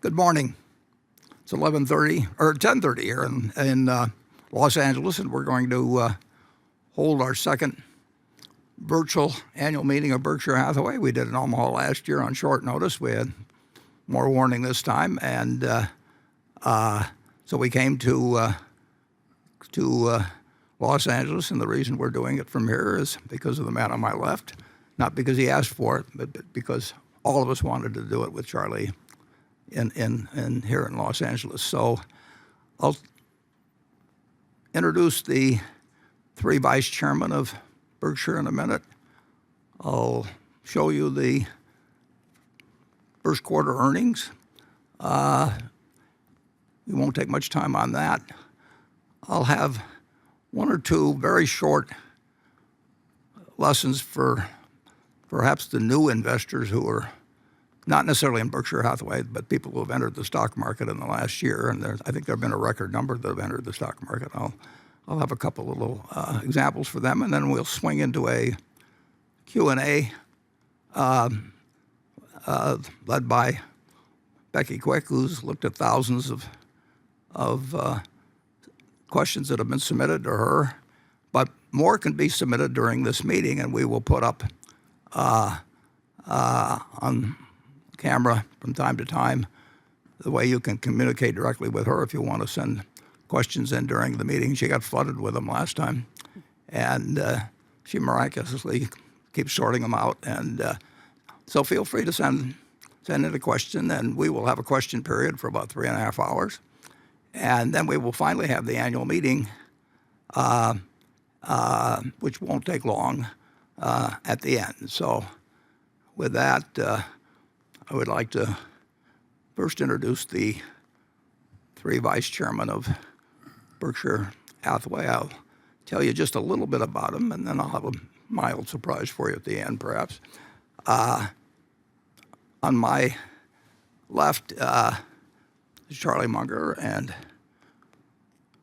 Good morning. It's 11:30 or 10:30 here in Los Angeles, and we're going to hold our second virtual annual meeting of Berkshire Hathaway. We did in Omaha last year on short notice. We had more warning this time, and so we came to Los Angeles, and the reason we're doing it from here is because of the man on my left, not because he asked for it, but because all of us wanted to do it with Charlie in here in Los Angeles. So I'll introduce the three vice chairmen of Berkshire in a minute. I'll show you the first quarter earnings. We won't take much time on that. I'll have one or two very short lessons for perhaps the new investors who are not necessarily in Berkshire Hathaway, but people who have entered the stock market in the last year. And I think there have been a record number that have entered the stock market. I'll have a couple of little examples for them, and then we'll swing into a Q&A led by Becky Quick, who's looked at thousands of questions that have been submitted to her. But more can be submitted during this meeting, and we will put up on camera from time to time the way you can communicate directly with her if you want to send questions in during the meeting. She got flooded with them last time, and she miraculously keeps sorting them out. And so feel free to send in a question, and we will have a question period for about 3.5 hours. And then we will finally have the annual meeting, which won't take long at the end. So with that, I would like to first introduce the three vice chairmen of Berkshire Hathaway. I'll tell you just a little bit about them, and then I'll have a mild surprise for you at the end, perhaps. On my left is Charlie Munger, and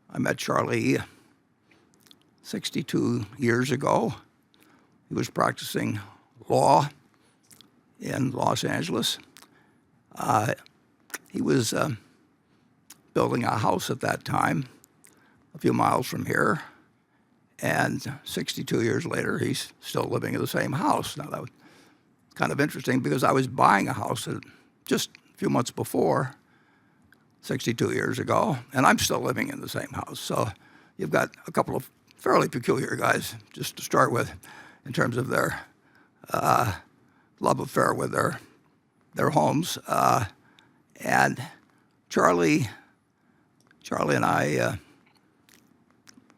I met Charlie 62 years ago. He was practicing law in Los Angeles. He was building a house at that time a few miles from here, and 62 years later he's still living in the same house. Now that was kind of interesting because I was buying a house just a few months before, 62 years ago, and I'm still living in the same house. So you've got a couple of fairly peculiar guys just to start with in terms of their love affair with their homes. And Charlie and I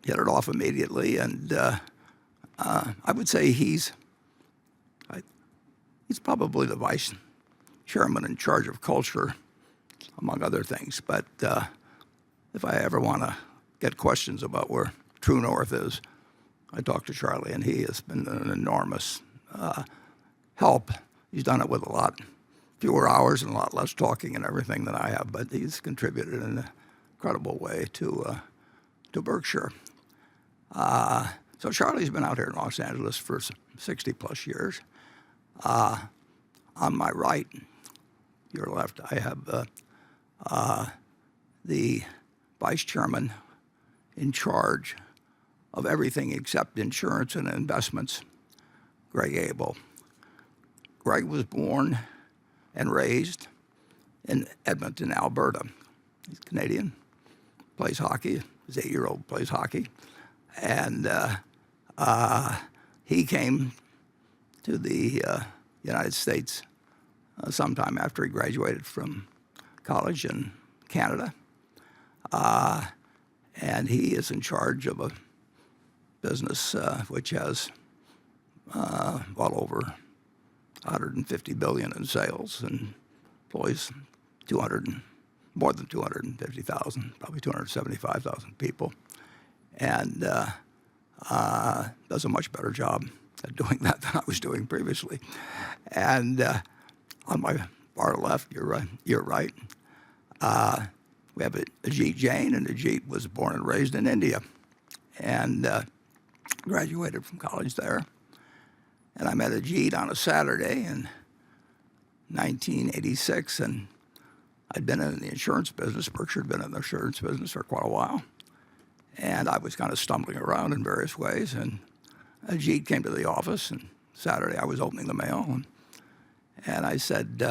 hit it off immediately, and I would say he's probably the vice chairman in charge of culture, among other things. But if I ever want to get questions about where true north is, I talk to Charlie, and he has been an enormous help. He's done it with a lot fewer hours and a lot less talking and everything than I have, but he's contributed in an incredible way to Berkshire. So Charlie's been out here in Los Angeles for 60 plus years. On my right, your left, I have the vice chairman in charge of everything except insurance and investments, Greg Abel. Greg was born and raised in Edmonton, Alberta. He's Canadian, plays hockey. His 8-year-old plays hockey. And he came to the United States sometime after he graduated from college in Canada. And he is in charge of a business which has well over $150 billion in sales and employs more than 250,000, probably 275,000 people, and does a much better job at doing that than I was doing previously. And on my far left, you're right. We have Ajit Jain, and Ajit was born and raised in India, and graduated from college there. And I met Ajit on a Saturday in 1986, and I'd been in the insurance business. Berkshire had been in the insurance business for quite a while. And I was kind of stumbling around in various ways. And Ajit came to the office, and Saturday I was opening the mail. And I said,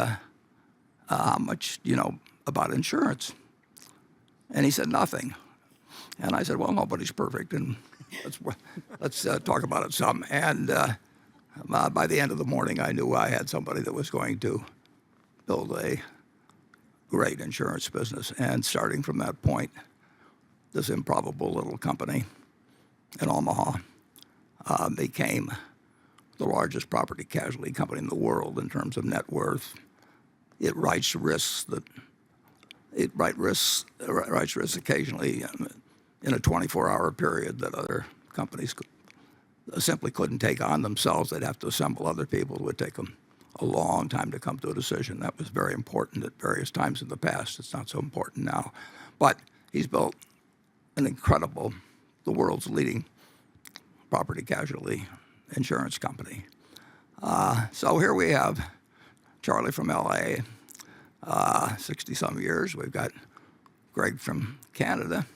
how much do you know about insurance? And he said, nothing. And I said, well, nobody's perfect, and let's talk about it some. And by the end of the morning, I knew I had somebody that was going to build a great insurance business. And starting from that point, this improbable little company in Omaha became the largest property casualty company in the world in terms of net worth. It writes risks occasionally in a 24-hour period that other companies simply couldn't take on themselves. They'd have to assemble other people. It would take them a long time to come to a decision. That was very important at various times in the past. It's not so important now. But he's built an incredible, the world's leading property casualty insurance company. So here we have Charlie from L.A., 60-some years. We've got Greg from Canada.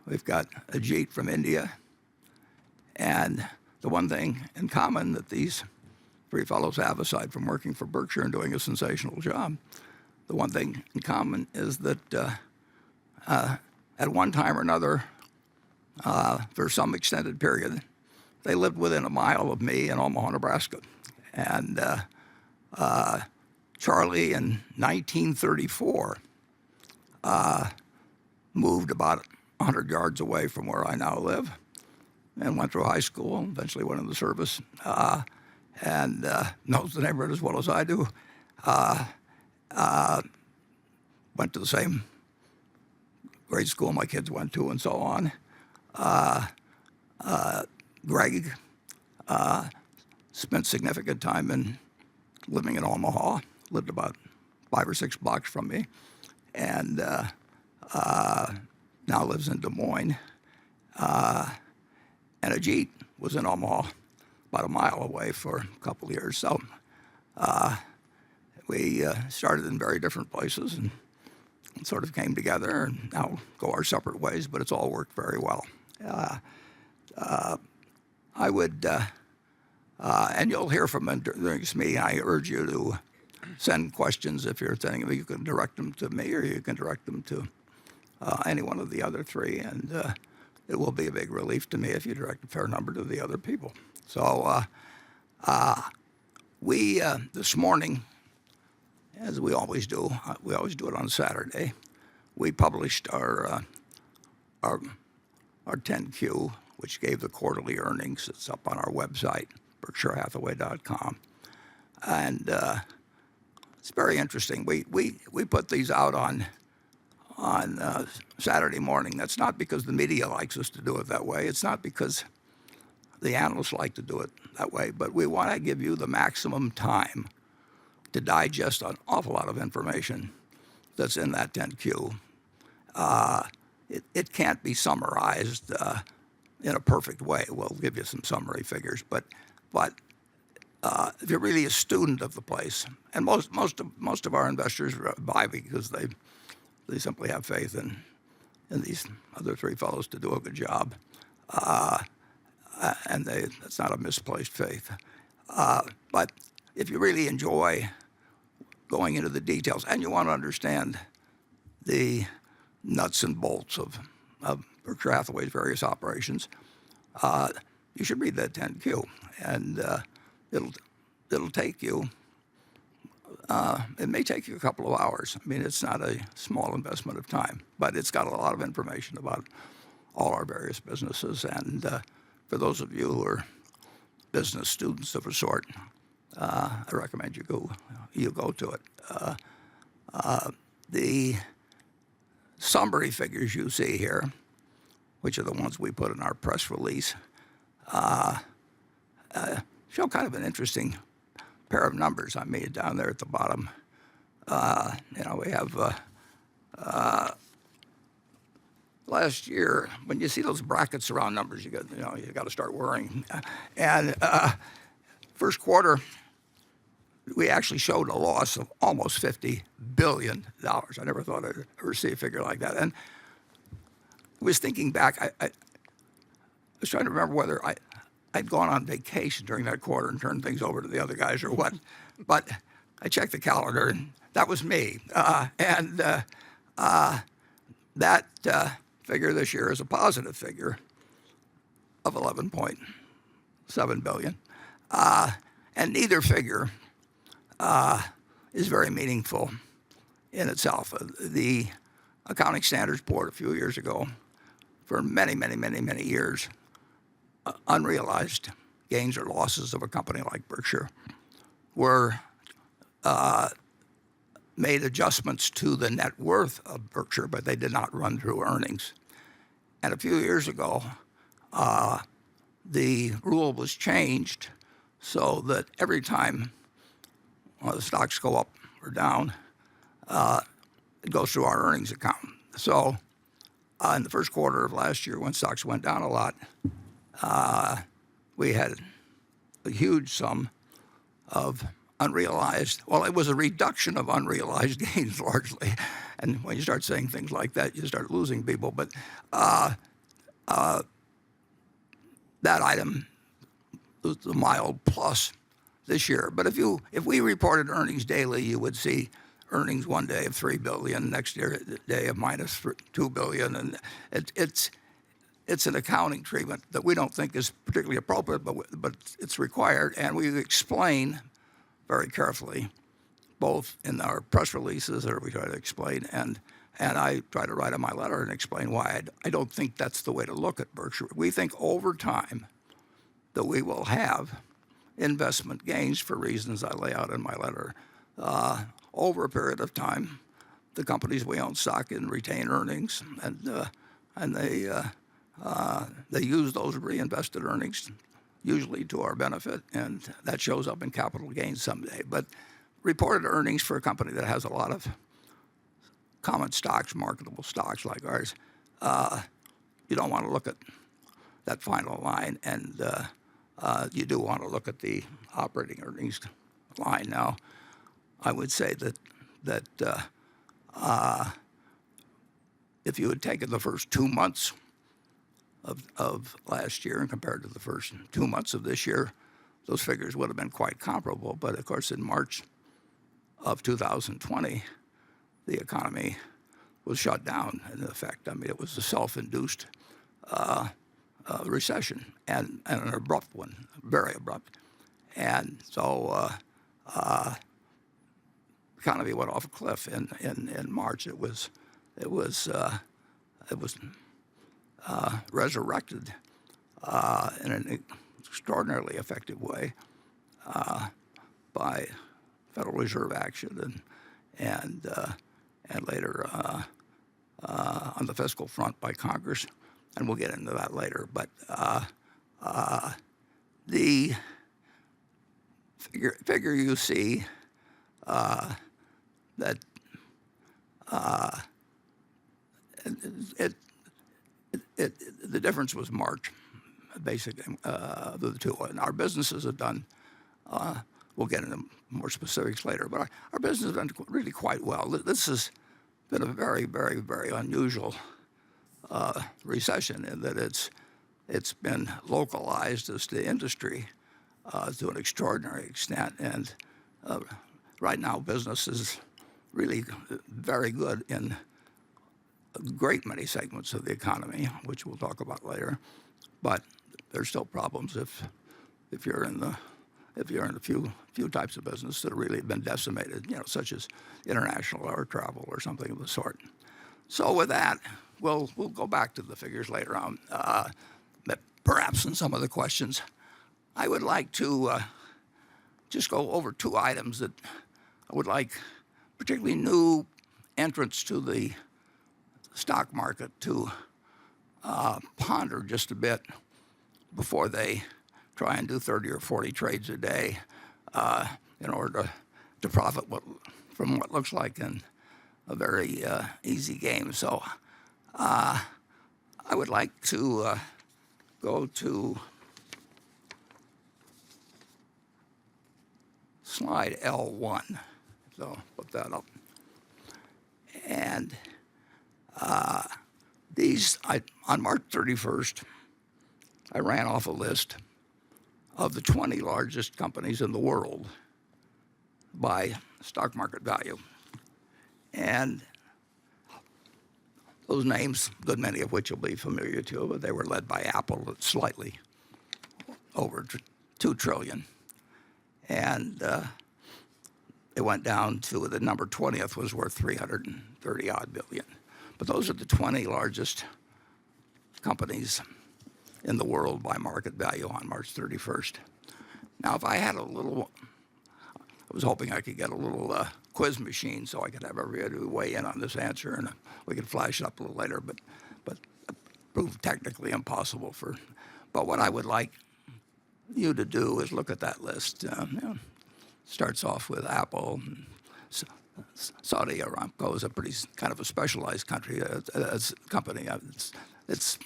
We've got Ajit from India. And the one thing in common that these three fellows have, aside from working for Berkshire and doing a sensational job, the one thing in common is that at one time or another, for some extended period, they lived within a mile of me in Omaha, Nebraska. And Charlie, in 1934, moved about 100 yards away from where I now live and went through high school, eventually went into the service, and knows the neighborhood as well as I do. Went to the same grade school my kids went to and so on. Greg spent significant time in living in Omaha, lived about 5 or 6 blocks from me, and now lives in Des Moines. And Ajit was in Omaha, about a mile away for a couple of years. So we started in very different places and sort of came together and now go our separate ways, but it's all worked very well. I would, and you'll hear from him during this meeting, I urge you to send questions if you're thinking you can direct them to me or you can direct them to any one of the other three, and it will be a big relief to me if you direct a fair number to the other people. So we, this morning, as we always do it on Saturday, we published our 10Q, which gave the quarterly earnings. It's up on our website, BerkshireHathaway.com. And it's very interesting. We put these out on Saturday morning. That's not because the media likes us to do it that way. It's not because the analysts like to do it that way. But we want to give you the maximum time to digest an awful lot of information that's in that 10Q. It can't be summarized in a perfect way. We'll give you some summary figures, but if you're really a student of the place, and most of our investors buy because they simply have faith in these other three fellows to do a good job, and that's not a misplaced faith. But if you really enjoy going into the details and you want to understand the nuts and bolts of Berkshire Hathaway's various operations, you should read that 10Q, and it'll take you. It may take you a couple of hours. I mean, it's not a small investment of time, but it's got a lot of information about all our various businesses. And for those of you who are business students of a sort, I recommend you go to it. The summary figures you see here, which are the ones we put in our press release, show kind of an interesting pair of numbers. I mean, down there at the bottom, we have last year. When you see those brackets around numbers, you got to start worrying. And first quarter, we actually showed a loss of almost $50 billion. I never thought I'd ever see a figure like that. And I was thinking back, I was trying to remember whether I'd gone on vacation during that quarter and turned things over to the other guys or what. But I checked the calendar, and that was me. That figure this year is a positive figure of 11.7 billion. And neither figure is very meaningful in itself. The Accounting Standards Board a few years ago, for many, many, many, many years, unrealized gains or losses of a company like Berkshire were made adjustments to the net worth of Berkshire, but they did not run through earnings. And a few years ago, the rule was changed so that every time the stocks go up or down, it goes through our earnings account. So in the first quarter of last year, when stocks went down a lot, we had a huge sum of unrealized. Well, it was a reduction of unrealized gains largely. And when you start saying things like that, you start losing people. But that item was a mild plus this year. But if we reported earnings daily, you would see earnings one day of $3 billion, next day of minus $2 billion, and it's an accounting treatment that we don't think is particularly appropriate, but it's required, and we explain very carefully, both in our press releases that we try to explain, and I try to write in my letter and explain why I don't think that's the way to look at Berkshire. We think over time that we will have investment gains for reasons I lay out in my letter. Over a period of time, the companies we own stock in retain earnings, and they use those reinvested earnings usually to our benefit, and that shows up in capital gains someday. But reported earnings for a company that has a lot of common stocks, marketable stocks like ours, you don't want to look at that final line, and you do want to look at the operating earnings line. Now, I would say that if you had taken the first 2 months of last year and compared to the first 2 months of this year, those figures would have been quite comparable. But of course, in March of 2020, the economy was shut down in effect. I mean, it was a self-induced recession, and an abrupt one, very abrupt. And so the economy went off a cliff in March. It was resurrected in an extraordinarily effective way by Federal Reserve action and later on the fiscal front by Congress, and we'll get into that later. But the figure you see that the difference was March, basically, the two. And our businesses have done, we'll get into more specifics later, but our business has done really quite well. This has been a very, very, very unusual recession in that it's been localized as to industry to an extraordinary extent. And right now, business is really very good in a great many segments of the economy, which we'll talk about later. But there's still problems if you're in a few types of business that have really been decimated, such as international air travel or something of the sort. So with that, we'll go back to the figures later on, perhaps in some of the questions. I would like to just go over two items that I would like, particularly new entrants to the stock market, to ponder just a bit before they try and do 30 or 40 trades a day in order to profit from what looks like a very easy game. So I would like to go to slide L1. So put that up. And on March 31st, I ran off a list of the 20 largest companies in the world by stock market value. And those names, a good many of which will be familiar to you, but they were led by Apple at slightly over $2 trillion. And it went down to the number 20th was worth 330 odd billion. But those are the 20 largest companies in the world by market value on March 31st. Now, if I had I was hoping I could get a little quiz machine so I could have everybody weigh in on this answer, and we could flash it up a little later, but proved technically impossible. But what I would like you to do is look at that list. Starts off with Apple. Saudi Aramco is a pretty kind of a specialized company. It's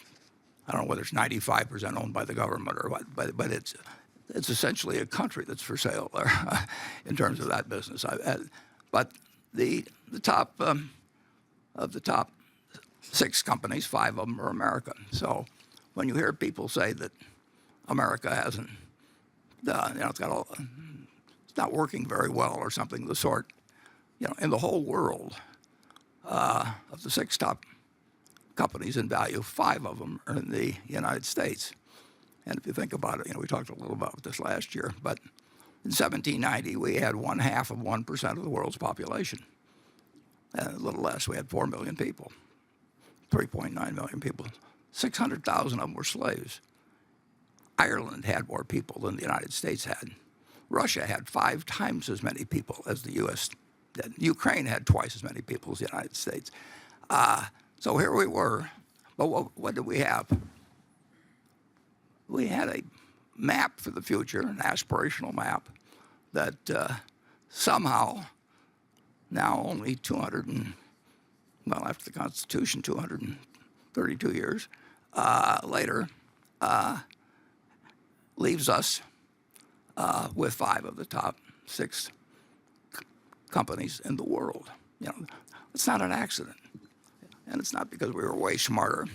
I don't know whether it's 95% owned by the government or what, but it's essentially a country that's for sale there in terms of that business. But the top of the top 6 companies, 5 of them are American. So when you hear people say that America hasn't, it's not working very well or something of the sort, in the whole world, of the 6 top companies in value, 5 of them are in the United States. And if you think about it, we talked a little about this last year, but in 1790, we had 0.5% of the world's population. And a little less, we had 4 million people, 3.9 million people. 600,000 of them were slaves. Ireland had more people than the United States had. Russia had 5 times as many people as the U.S. did. Ukraine had twice as many people as the United States. So here we were, but what did we have? We had a map for the future, an aspirational map that somehow now only after the Constitution, 232 years later, leaves us with 5 of the top 6 companies in the world. It's not an accident. And it's not because we were way smarter,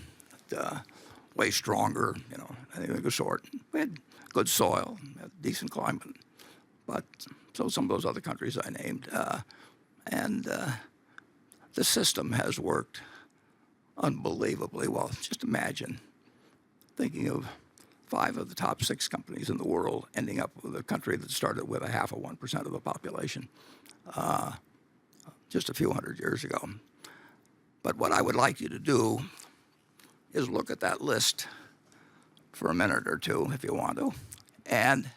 way stronger, anything of the sort. We had good soil, had decent climate. But so some of those other countries I named. And the system has worked unbelievably well. Just imagine thinking of 5 of the top 6 companies in the world ending up with a country that started with 0.5% of the population just a few hundred years ago. But what I would like you to do is look at that list for a minute or two, if you want to, and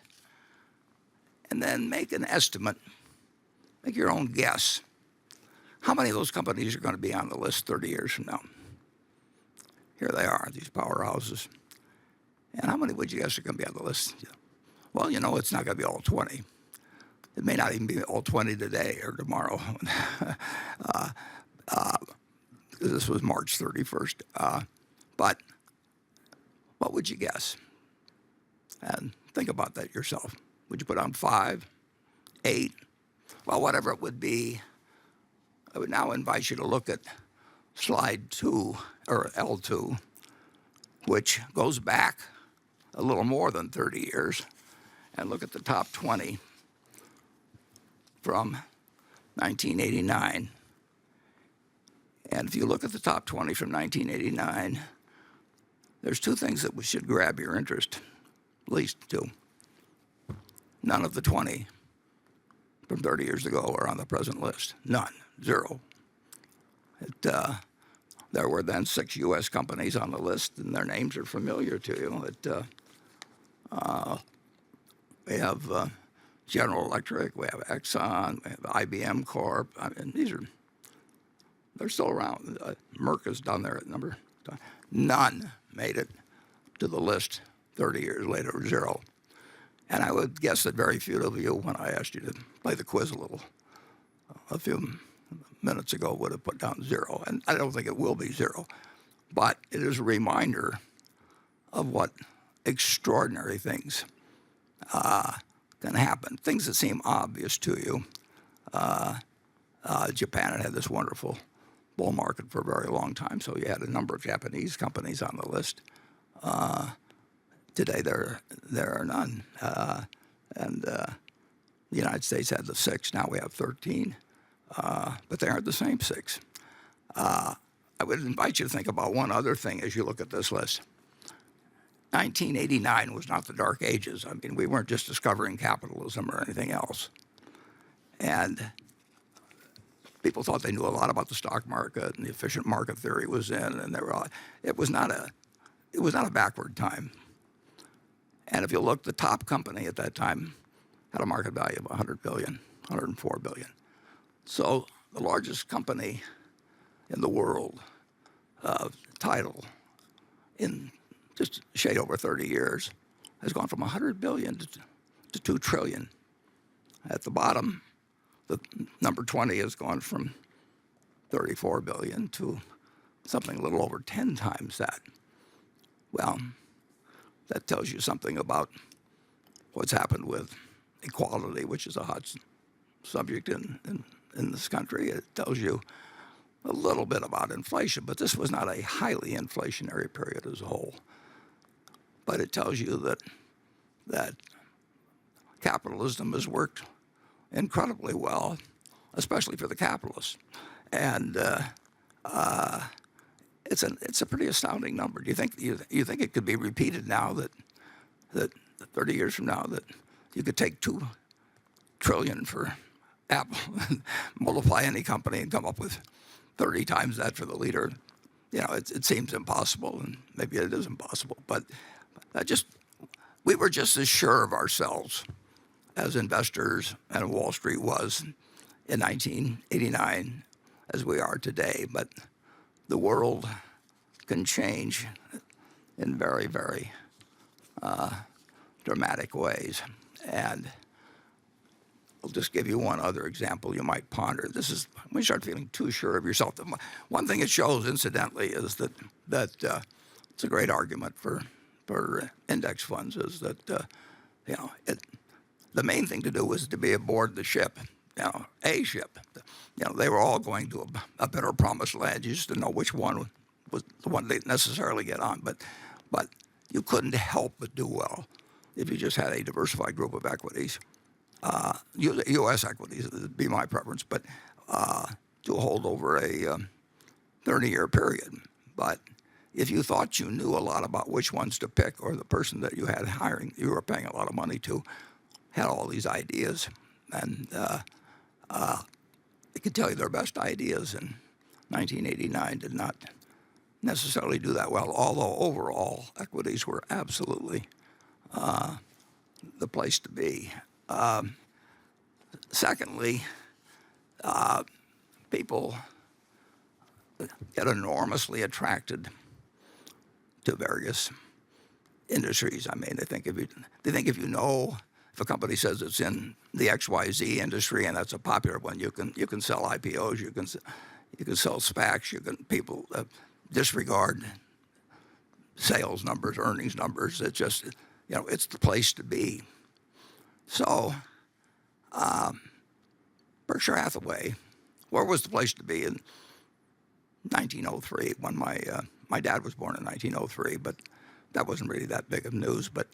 then make an estimate, make your own guess. How many of those companies are going to be on the list 30 years from now? Here they are, these powerhouses. And how many would you guess are going to be on the list? Well, it's not going to be all 20. It may not even be all 20 today or tomorrow. This was March 31st. But what would you guess? And think about that yourself. Would you put on 5, 8? Well, whatever it would be, I would now invite you to look at slide 2, or L2, which goes back a little more than 30 years, and look at the top 20 from 1989. And if you look at the top 20 from 1989, there's 2 things that should grab your interest, at least 2. None of the 20 from 30 years ago are on the present list. None. 0. There were then 6 U.S. companies on the list, and their names are familiar to you. We have General Electric, we have Exxon, we have IBM Corp. I mean, they're still around. Merck is down there at number. None made it to the list 30 years later, 0. And I would guess that very few of you, when I asked you to play the quiz a few minutes ago, would have put down 0. And I don't think it will be 0. But it is a reminder of what extraordinary things can happen. Things that seem obvious to you. Japan had this wonderful bull market for a very long time, so you had a number of Japanese companies on the list. Today there are none. And the United States had the 6. Now we have 13. But they aren't the same 6. I would invite you to think about one other thing as you look at this list. 1989 was not the Dark Ages. I mean, we weren't just discovering capitalism or anything else. And people thought they knew a lot about the stock market and the efficient market theory was in, and it was not a backward time. And if you look, the top company at that time had a market value of 100 billion, 104 billion. So the largest company in the world, title, in just a shade over 30 years, has gone from 100 billion to 2 trillion. At the bottom, the number 20 has gone from 34 billion to something a little over 10 times that. Well, that tells you something about what's happened with equality, which is a hot subject in this country. It tells you a little bit about inflation, but this was not a highly inflationary period as a whole. But it tells you that capitalism has worked incredibly well, especially for the capitalists. And it's a pretty astounding number. Do you think it could be repeated now that 30 years from now that you could take 2 trillion for Apple and multiply any company and come up with 30 times that for the leader? You know, it seems impossible, and maybe it is impossible. But we were just as sure of ourselves as investors and Wall Street was in 1989 as we are today. But the world can change in very, very dramatic ways. And I'll just give you one other example you might ponder. This is when you start feeling too sure of yourself. One thing it shows, incidentally, is that it's a great argument for index funds. Is that the main thing to do was to be aboard the ship, a ship. They were all going to a better promised land. You just didn't know which one was the one they'd necessarily get on. But you couldn't help but do well if you just had a diversified group of equities. U.S. equities would be my preference, but to hold over a 30-year period. But if you thought you knew a lot about which ones to pick, or the person that you had hiring, you were paying a lot of money to, had all these ideas, and they could tell you their best ideas in 1989 did not necessarily do that well, although overall equities were absolutely the place to be. Secondly, people get enormously attracted to various industries. I mean, they think if a company says it's in the XYZ industry and that's a popular one, you can sell IPOs, you can sell SPACs, people disregard sales numbers, earnings numbers. It's just, it's the place to be. So, Berkshire Hathaway, where was the place to be in 1903 when my dad was born in 1903, but that wasn't really that big of news. But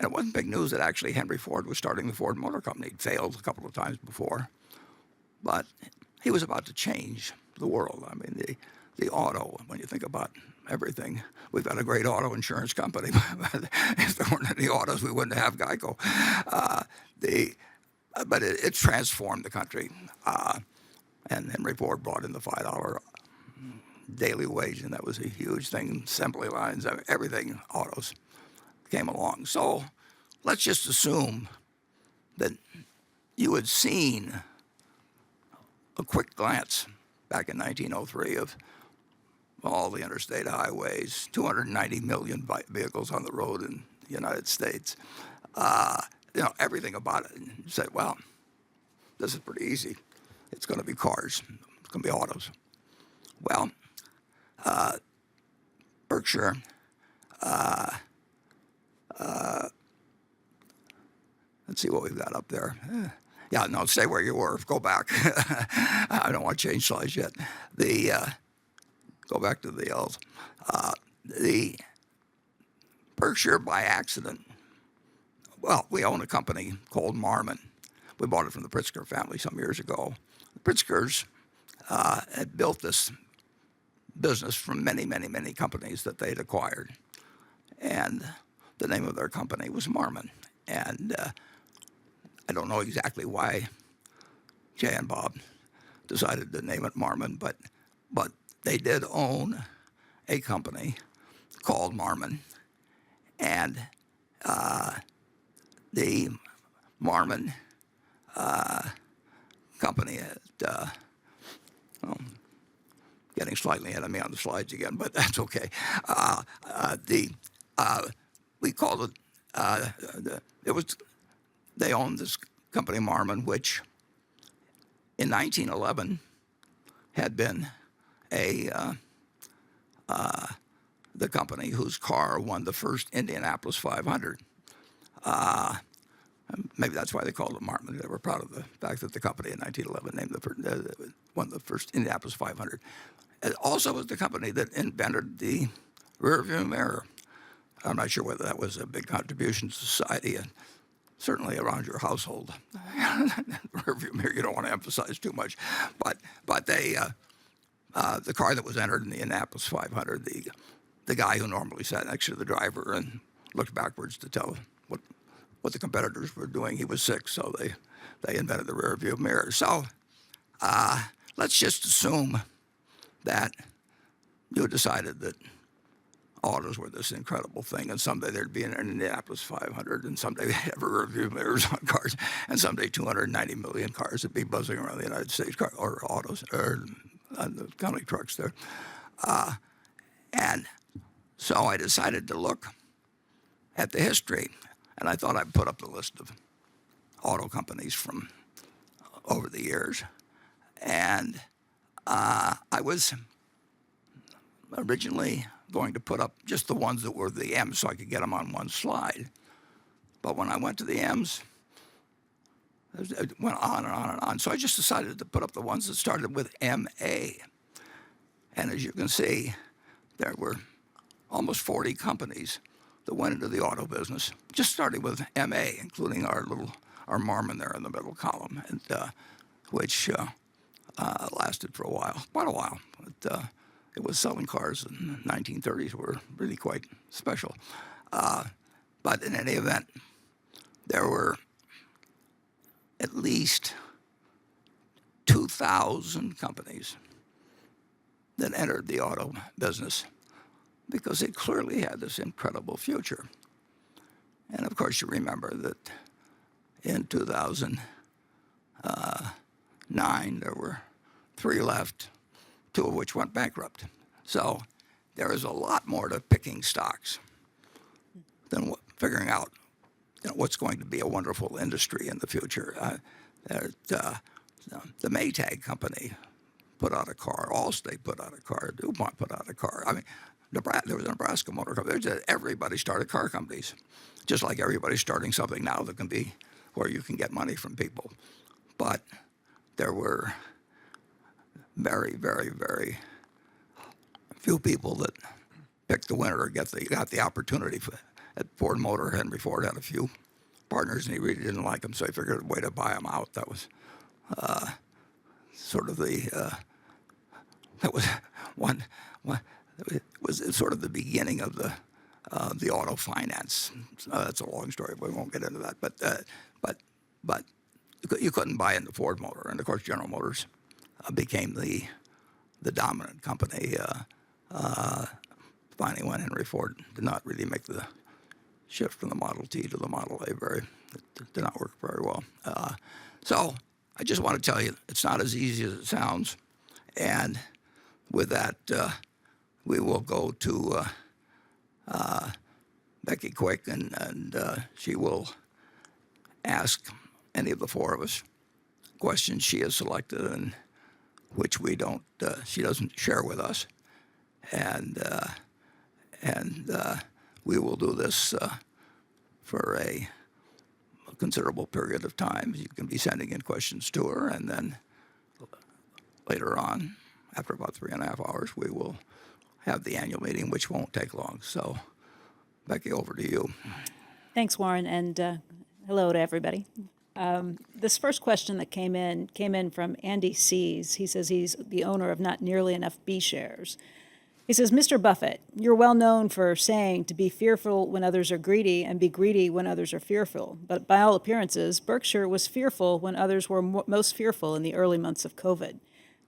and it wasn't big news that actually Henry Ford was starting the Ford Motor Company. He'd failed a couple of times before, but he was about to change the world. I mean, the auto, when you think about everything, we've got a great auto insurance company. If there weren't any autos, we wouldn't have Geico. But it's transformed the country. And Henry Ford brought in the $5 daily wage, and that was a huge thing. Assembly lines, everything, autos came along. So let's just assume that you had seen a quick glance back in 1903 of all the interstate highways, 290 million vehicles on the road in the United States. Everything about it. And you say, well, this is pretty easy. It's going to be cars. It's going to be autos. Well, Berkshire let's see what we've got up there. Yeah, no, stay where you were. Go back. I don't want to change slides yet. Go back to the old. The Berkshire by accident. Well, we own a company called Marmon. We bought it from the Pritzker family some years ago. The Pritzkers had built this business from many, many, many companies that they'd acquired. And the name of their company was Marmon. And I don't know exactly why Jay and Bob decided to name it Marmon, but they did own a company called Marmon. And the Marmon company had, getting slightly ahead of me on the slides again, but that's okay. We called it, they owned this company Marmon, which in 1911 had been the company whose car won the first Indianapolis 500. Maybe that's why they called it Marmon. They were proud of the fact that the company in 1911 won the first Indianapolis 500. It also was the company that invented the rearview mirror. I'm not sure whether that was a big contribution to society, and certainly around your household. Rearview mirror, you don't want to emphasize too much, but they the car that was entered in the Indianapolis 500, the guy who normally sat next to the driver and looked backwards to tell what the competitors were doing, he was sick, so they invented the rearview mirror. So let's just assume that you decided that autos were this incredible thing, and someday there'd be an Indianapolis 500, and someday they'd have rearview mirrors on cars, and someday 290 million cars would be buzzing around the United States, or autos, or on the county trucks there. And so I decided to look at the history, and I thought I'd put up the list of auto companies from over the years. And I was originally going to put up just the ones that were the M's so I could get them on one slide. But when I went to the M's, it went on and on and on. So I just decided to put up the ones that started with MA. And as you can see, there were almost 40 companies that went into the auto business, just starting with MA, including our Marmon there in the middle column, and which lasted for a while, quite a while. But, it was selling cars in the 1930s were really quite special. But in any event, there were at least 2,000 companies that entered the auto business because it clearly had this incredible future. And of course, you remember that in 2009, there were 3 left, 2 of which went bankrupt. So there is a lot more to picking stocks than figuring out what's going to be a wonderful industry in the future. The Maytag company put out a car. Allstate put out a car. DuPont put out a car. I mean, there was a Nebraska Motor Company. Everybody started car companies, just like everybody's starting something now that can be where you can get money from people. But there were very, very, very few people that picked the winner or got the opportunity. At Ford Motor, Henry Ford had a few partners, and he really didn't like them, so he figured a way to buy them out. That was sort of it was sort of the beginning of the auto finance. That's a long story. We won't get into that. But you couldn't buy into Ford Motor, and of course General Motors became the dominant company. Finally, when Henry Ford did not really make the shift from the Model T to the Model A, it did not work very well. So I just want to tell you, it's not as easy as it sounds. And with that, we will go to Becky Quick, and she will ask any of the 4 of us questions she has selected and which she doesn't share with us. And we will do this for a a considerable period of time. You can be sending in questions to her, and then later on, after about 3.5 hours, we will have the annual meeting, which won't take long. So, Becky, over to you. Thanks, Warren, and hello to everybody. This first question that came in from Andy Sees. He says he's the owner of not nearly enough B shares. He says, Mr. Buffett, you're well known for saying to be fearful when others are greedy and be greedy when others are fearful. But by all appearances, Berkshire was fearful when others were most fearful in the early months of COVID.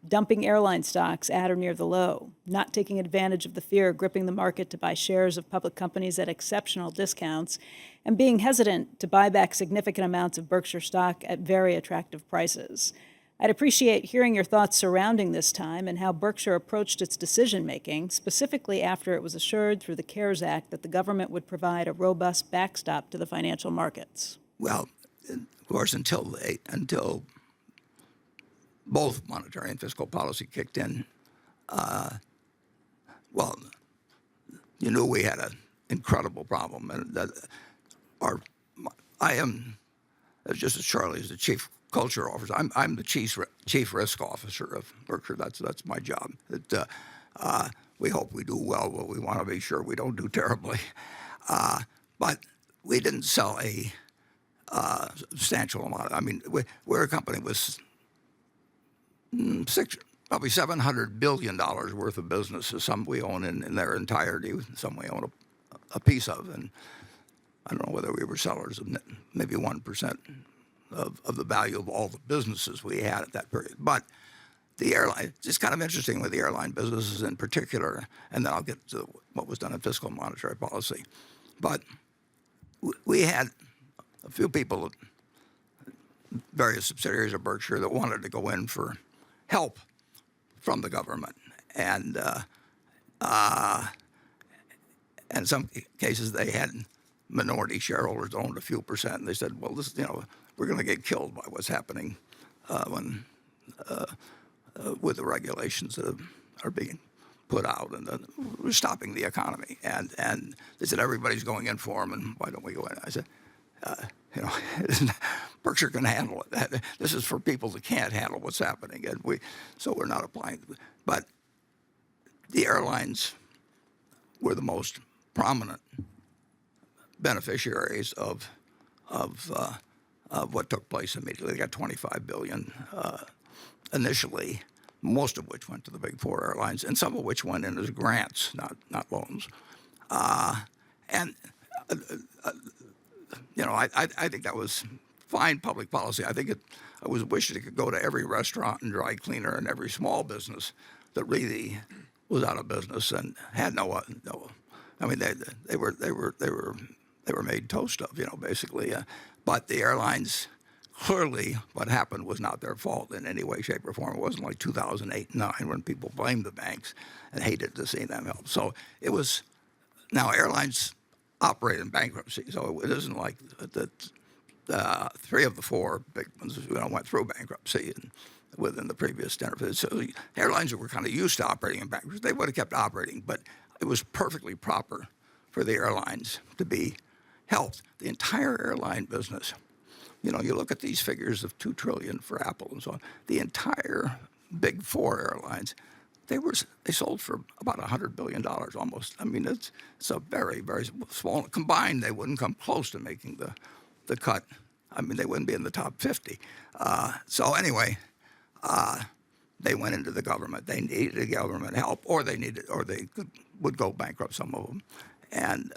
Dumping airline stocks at or near the low, not taking advantage of the fear gripping the market to buy shares of public companies at exceptional discounts, and being hesitant to buy back significant amounts of Berkshire stock at very attractive prices. I'd appreciate hearing your thoughts surrounding this time and how Berkshire approached its decision-making, specifically after it was assured through the CARES Act that the government would provide a robust backstop to the financial markets. Well, of course, until both monetary and fiscal policy kicked in, well, you knew we had an incredible problem, and that I am, just as Charlie is the chief culture officer, I'm the chief risk officer of Berkshire. That's my job. We hope we do well, but we want to be sure we don't do terribly. But we didn't sell a substantial amount. I mean, we're a company with probably $700 billion worth of businesses. Some we own in their entirety, some we own a piece of, and I don't know whether we were sellers of maybe 1% of the value of all the businesses we had at that period. But the airline, it's kind of interesting with the airline businesses in particular, and then I'll get to what was done in fiscal and monetary policy. But we had a few people, various subsidiaries of Berkshire, that wanted to go in for help from the government. And in some cases, they had minority shareholders owned a few percent, and they said, well, this, we're going to get killed by what's happening with the regulations that are being put out, and we're stopping the economy. And they said, everybody's going in for them, and why don't we go in? I said, Berkshire can handle it. This is for people that can't handle what's happening, and so we're not applying. But the airlines were the most prominent beneficiaries of what took place immediately. They got $25 billion initially, most of which went to the big four airlines, and some of which went in as grants, not loans. I think that was fine public policy. I was wishing it could go to every restaurant and dry cleaner and every small business that really was out of business and had no. I mean, they were made toast of, basically. But the airlines, clearly, what happened was not their fault in any way, shape, or form. It wasn't like 2008 and 9 when people blamed the banks and hated to see them help. So it was. Now airlines operate in bankruptcy, so it isn't like that. 3 of the 4 big ones went through bankruptcy within the previous 10 or 15. So the airlines were kind of used to operating in bankruptcy. They would have kept operating, but it was perfectly proper for the airlines to be helped. The entire airline business, you look at these figures of $2 trillion for Apple and so on. The entire big 4 airlines, they sold for about $100 billion almost. I mean, it's a very, very small. Combined, they wouldn't come close to making the cut. I mean, they wouldn't be in the top 50. So anyway, they went into the government. They needed government help, or they would go bankrupt, some of them, and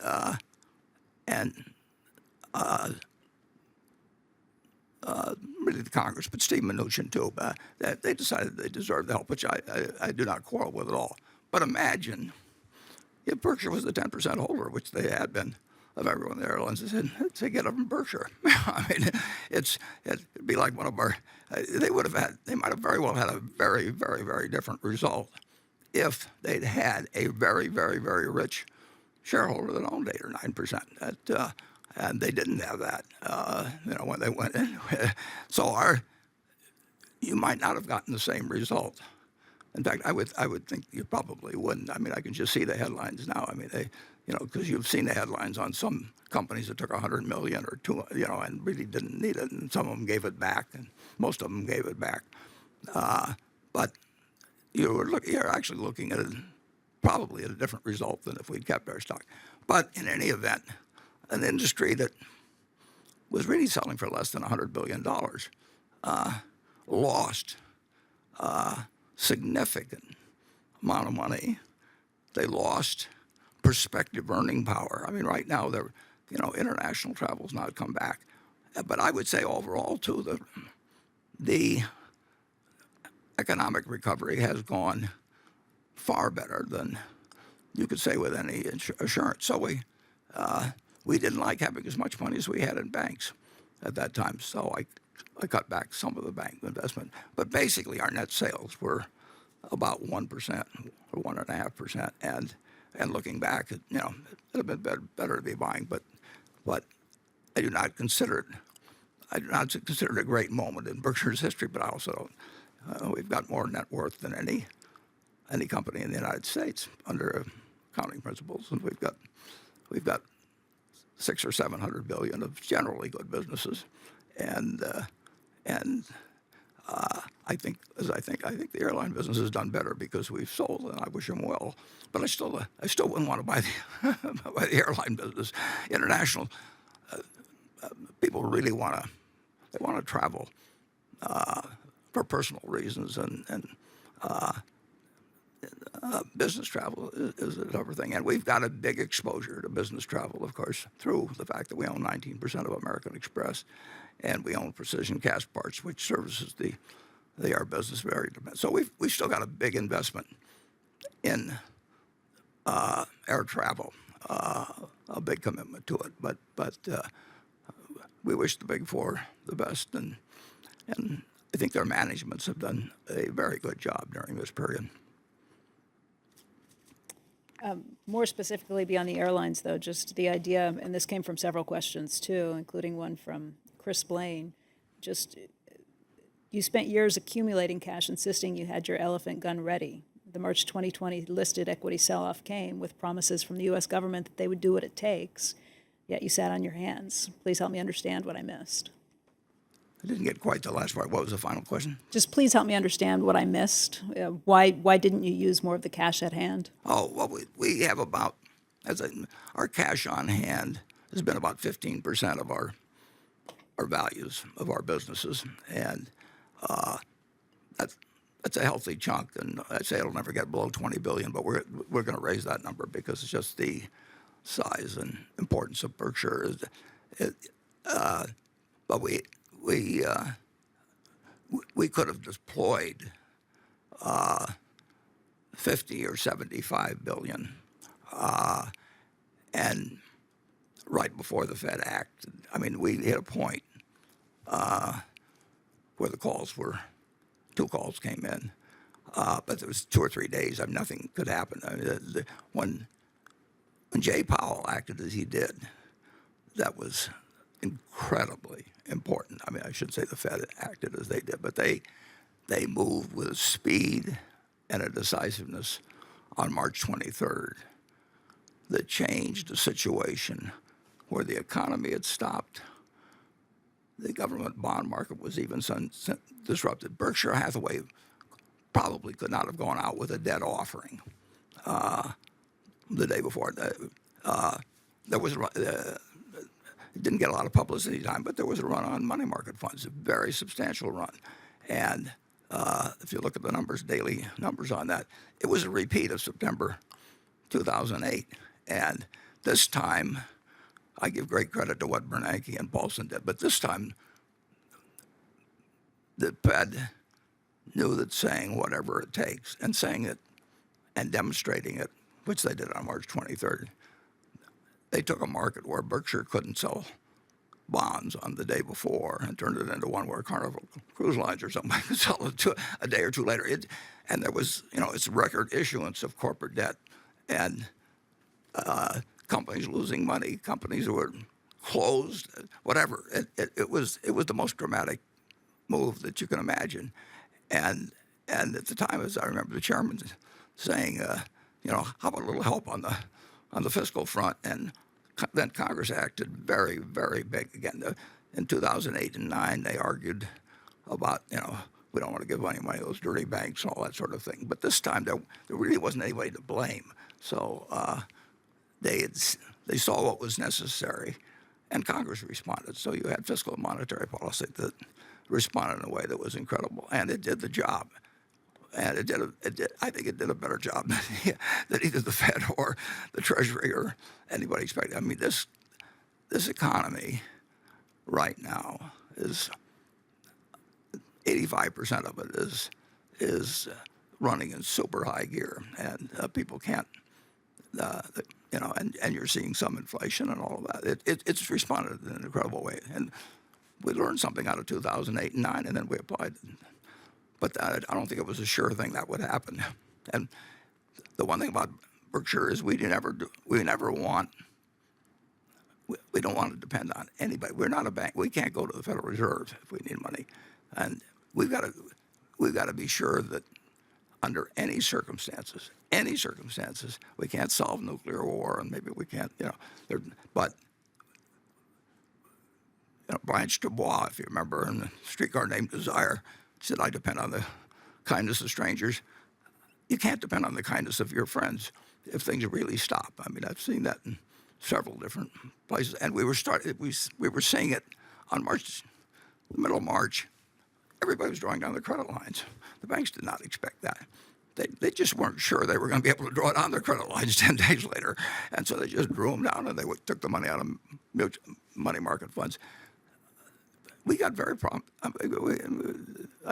really the Congress, but Steve Mnuchin too. That they decided they deserved the help, which I do not quarrel with at all. But imagine if Berkshire was the 10% holder, which they had been, of everyone in the airlines. They said, "Take it up from Berkshire." I mean, it'd be like one of our. They might have very well had a very, very, very different result if they'd had a very, very, very rich shareholder that owned 8 or 9%. And they didn't have that, when they went in. So you might not have gotten the same result In fact, I would think you probably wouldn't. I mean, I can just see the headlines now. I mean, because you've seen the headlines on some companies that took $100 million or two, and really didn't need it, and some of them gave it back, and most of them gave it back. But you're actually looking at probably at a different result than if we'd kept our stock. But in any event, an industry that was really selling for less than $100 billion lost significant amount of money. They lost prospective earning power. I mean, right now, international travel's not come back. But I would say overall, too, the economic recovery has gone far better than you could say with any assurance. So we didn't like having as much money as we had in banks at that time. So I cut back some of the bank investment. But basically, our net sales were about 1% or 1.5%. And looking back, it would have been better to be buying. But I do not consider it a great moment in Berkshire's history. But I also don't. We've got more net worth than any company in the United States under accounting principles, and we've got 600 or 700 billion of generally good businesses, and I think the airline business has done better because we've sold, and I wish them well. But I still wouldn't want to buy the airline business. International people really want to travel for personal reasons, and business travel is a tougher thing. And we've got a big exposure to business travel, of course, through the fact that we own 19% of American Express, and we own Precision Castparts, which services the air business very. So we've still got a big investment in air travel, a big commitment to it. But we wish the Big Four the best, and I think their managements have done a very good job during this period. More specifically beyond the airlines, though, just the idea, and this came from several questions too, including one from Chris Blaine, just you spent years accumulating cash, insisting you had your elephant gun ready. The March 2020 listed equity sell-off came with promises from the U.S. government that they would do what it takes, yet you sat on your hands. Please help me understand what I missed. I didn't get quite the last part. What was the final question? Just please help me understand what I missed. Why didn't you use more of the cash at hand? Oh, well, we have about, our cash on hand has been about 15% of our values of our businesses, and that's a healthy chunk. And I'd say it'll never get below 20 billion, but we're going to raise that number because it's just the size and importance of Berkshire. But we could have deployed 50 or 75 billion, and right before the Fed acted, I mean, we hit a point where two calls came in, but there was 2 or 3 days. I mean, nothing could happen. I mean, when Jay Powell acted as he did, that was incredibly important. I mean, I should say the Fed acted as they did, but they moved with a speed and a decisiveness on March 23rd that changed a situation where the economy had stopped. The government bond market was even disrupted. Berkshire Hathaway probably could not have gone out with a debt offering the day before. There was it didn't get a lot of publicity time, but there was a run on money market funds, a very substantial run. And if you look at the numbers, daily numbers on that, it was a repeat of September 2008. And this time, I give great credit to what Bernanke and Paulson did, but this time, the Fed knew that saying whatever it takes and saying it and demonstrating it, which they did on March 23rd, they took a market where Berkshire couldn't sell bonds on the day before and turned it into one where Carnival Cruise Lines or something could sell it a day or two later. And there was, it's record issuance of corporate debt, and companies losing money, companies who were closed, whatever. It was the most dramatic move that you can imagine, and And at the time, as I remember, the chairman saying, how about a little help on the fiscal front? And then Congress acted very, very big. Again, in 2008 and 9, they argued about, we don't want to give any money to those dirty banks and all that sort of thing. But this time, there really wasn't anybody to blame. So they saw what was necessary, and Congress responded. So you had fiscal and monetary policy that responded in a way that was incredible, and it did the job. And I think it did a better job than either the Fed or the Treasury or anybody expected. I mean, this economy right now is 85% of it is running in super high gear, and people can't, and you're seeing some inflation and all of that. It's responded in an incredible way, and we learned something out of 2008 and 9, and then we applied it. But I don't think it was a sure thing that would happen. And the one thing about Berkshire is we don't want to depend on anybody. We're not a bank. We can't go to the Federal Reserve if we need money, and we've got to be sure that under any circumstances, we can't solve nuclear war, and maybe we can't, but. Blanche Dubois, if you remember, in the Streetcar Named Desire, said, I depend on the kindness of strangers. You can't depend on the kindness of your friends if things really stop. I mean, I've seen that in several different places. And we were seeing it on the middle of March. Everybody was drawing down their credit lines. The banks did not expect that. They just weren't sure they were going to be able to draw down their credit lines 10 days later. And so they just drew them down, and they took the money out of money market funds. We got very prompt. I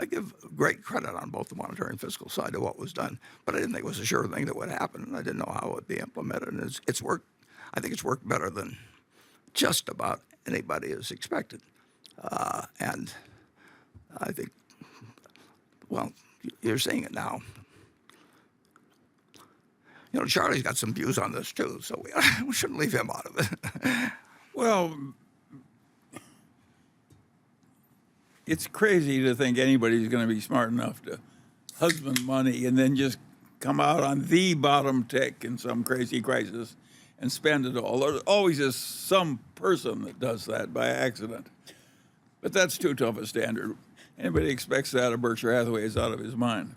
give great credit on both the monetary and fiscal side of what was done, but I didn't think it was a sure thing that would happen, and I didn't know how it would be implemented. And it's worked. I think it's worked better than just about anybody has expected. And I think, well, you're seeing it now. Charlie's got some views on this too, so we shouldn't leave him out of it. Well, it's crazy to think anybody's going to be smart enough to husband money and then just come out on the bottom tick in some crazy crisis and spend it all. There always is some person that does that by accident. But that's too tough a standard. Anybody expects that of Berkshire Hathaway is out of his mind.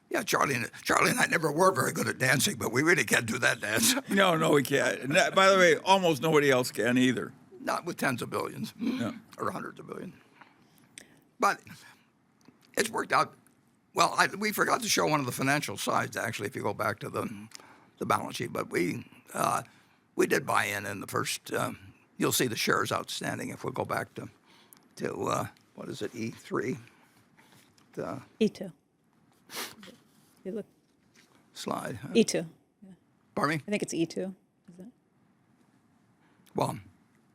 Yeah, Charlie and I never were very good at dancing, but we really can't do that dance. No, we can't. And by the way, almost nobody else can either. Not with tens of billions or hundreds of billions. But it's worked out. Well, we forgot to show one of the financial sides, actually, if you go back to the balance sheet. But we did buy in the first. You'll see the shares outstanding if we go back to what is it, E3? E2. You look. Slide. E2. Yeah. Pardon me? I think it's E2. Is that? Well,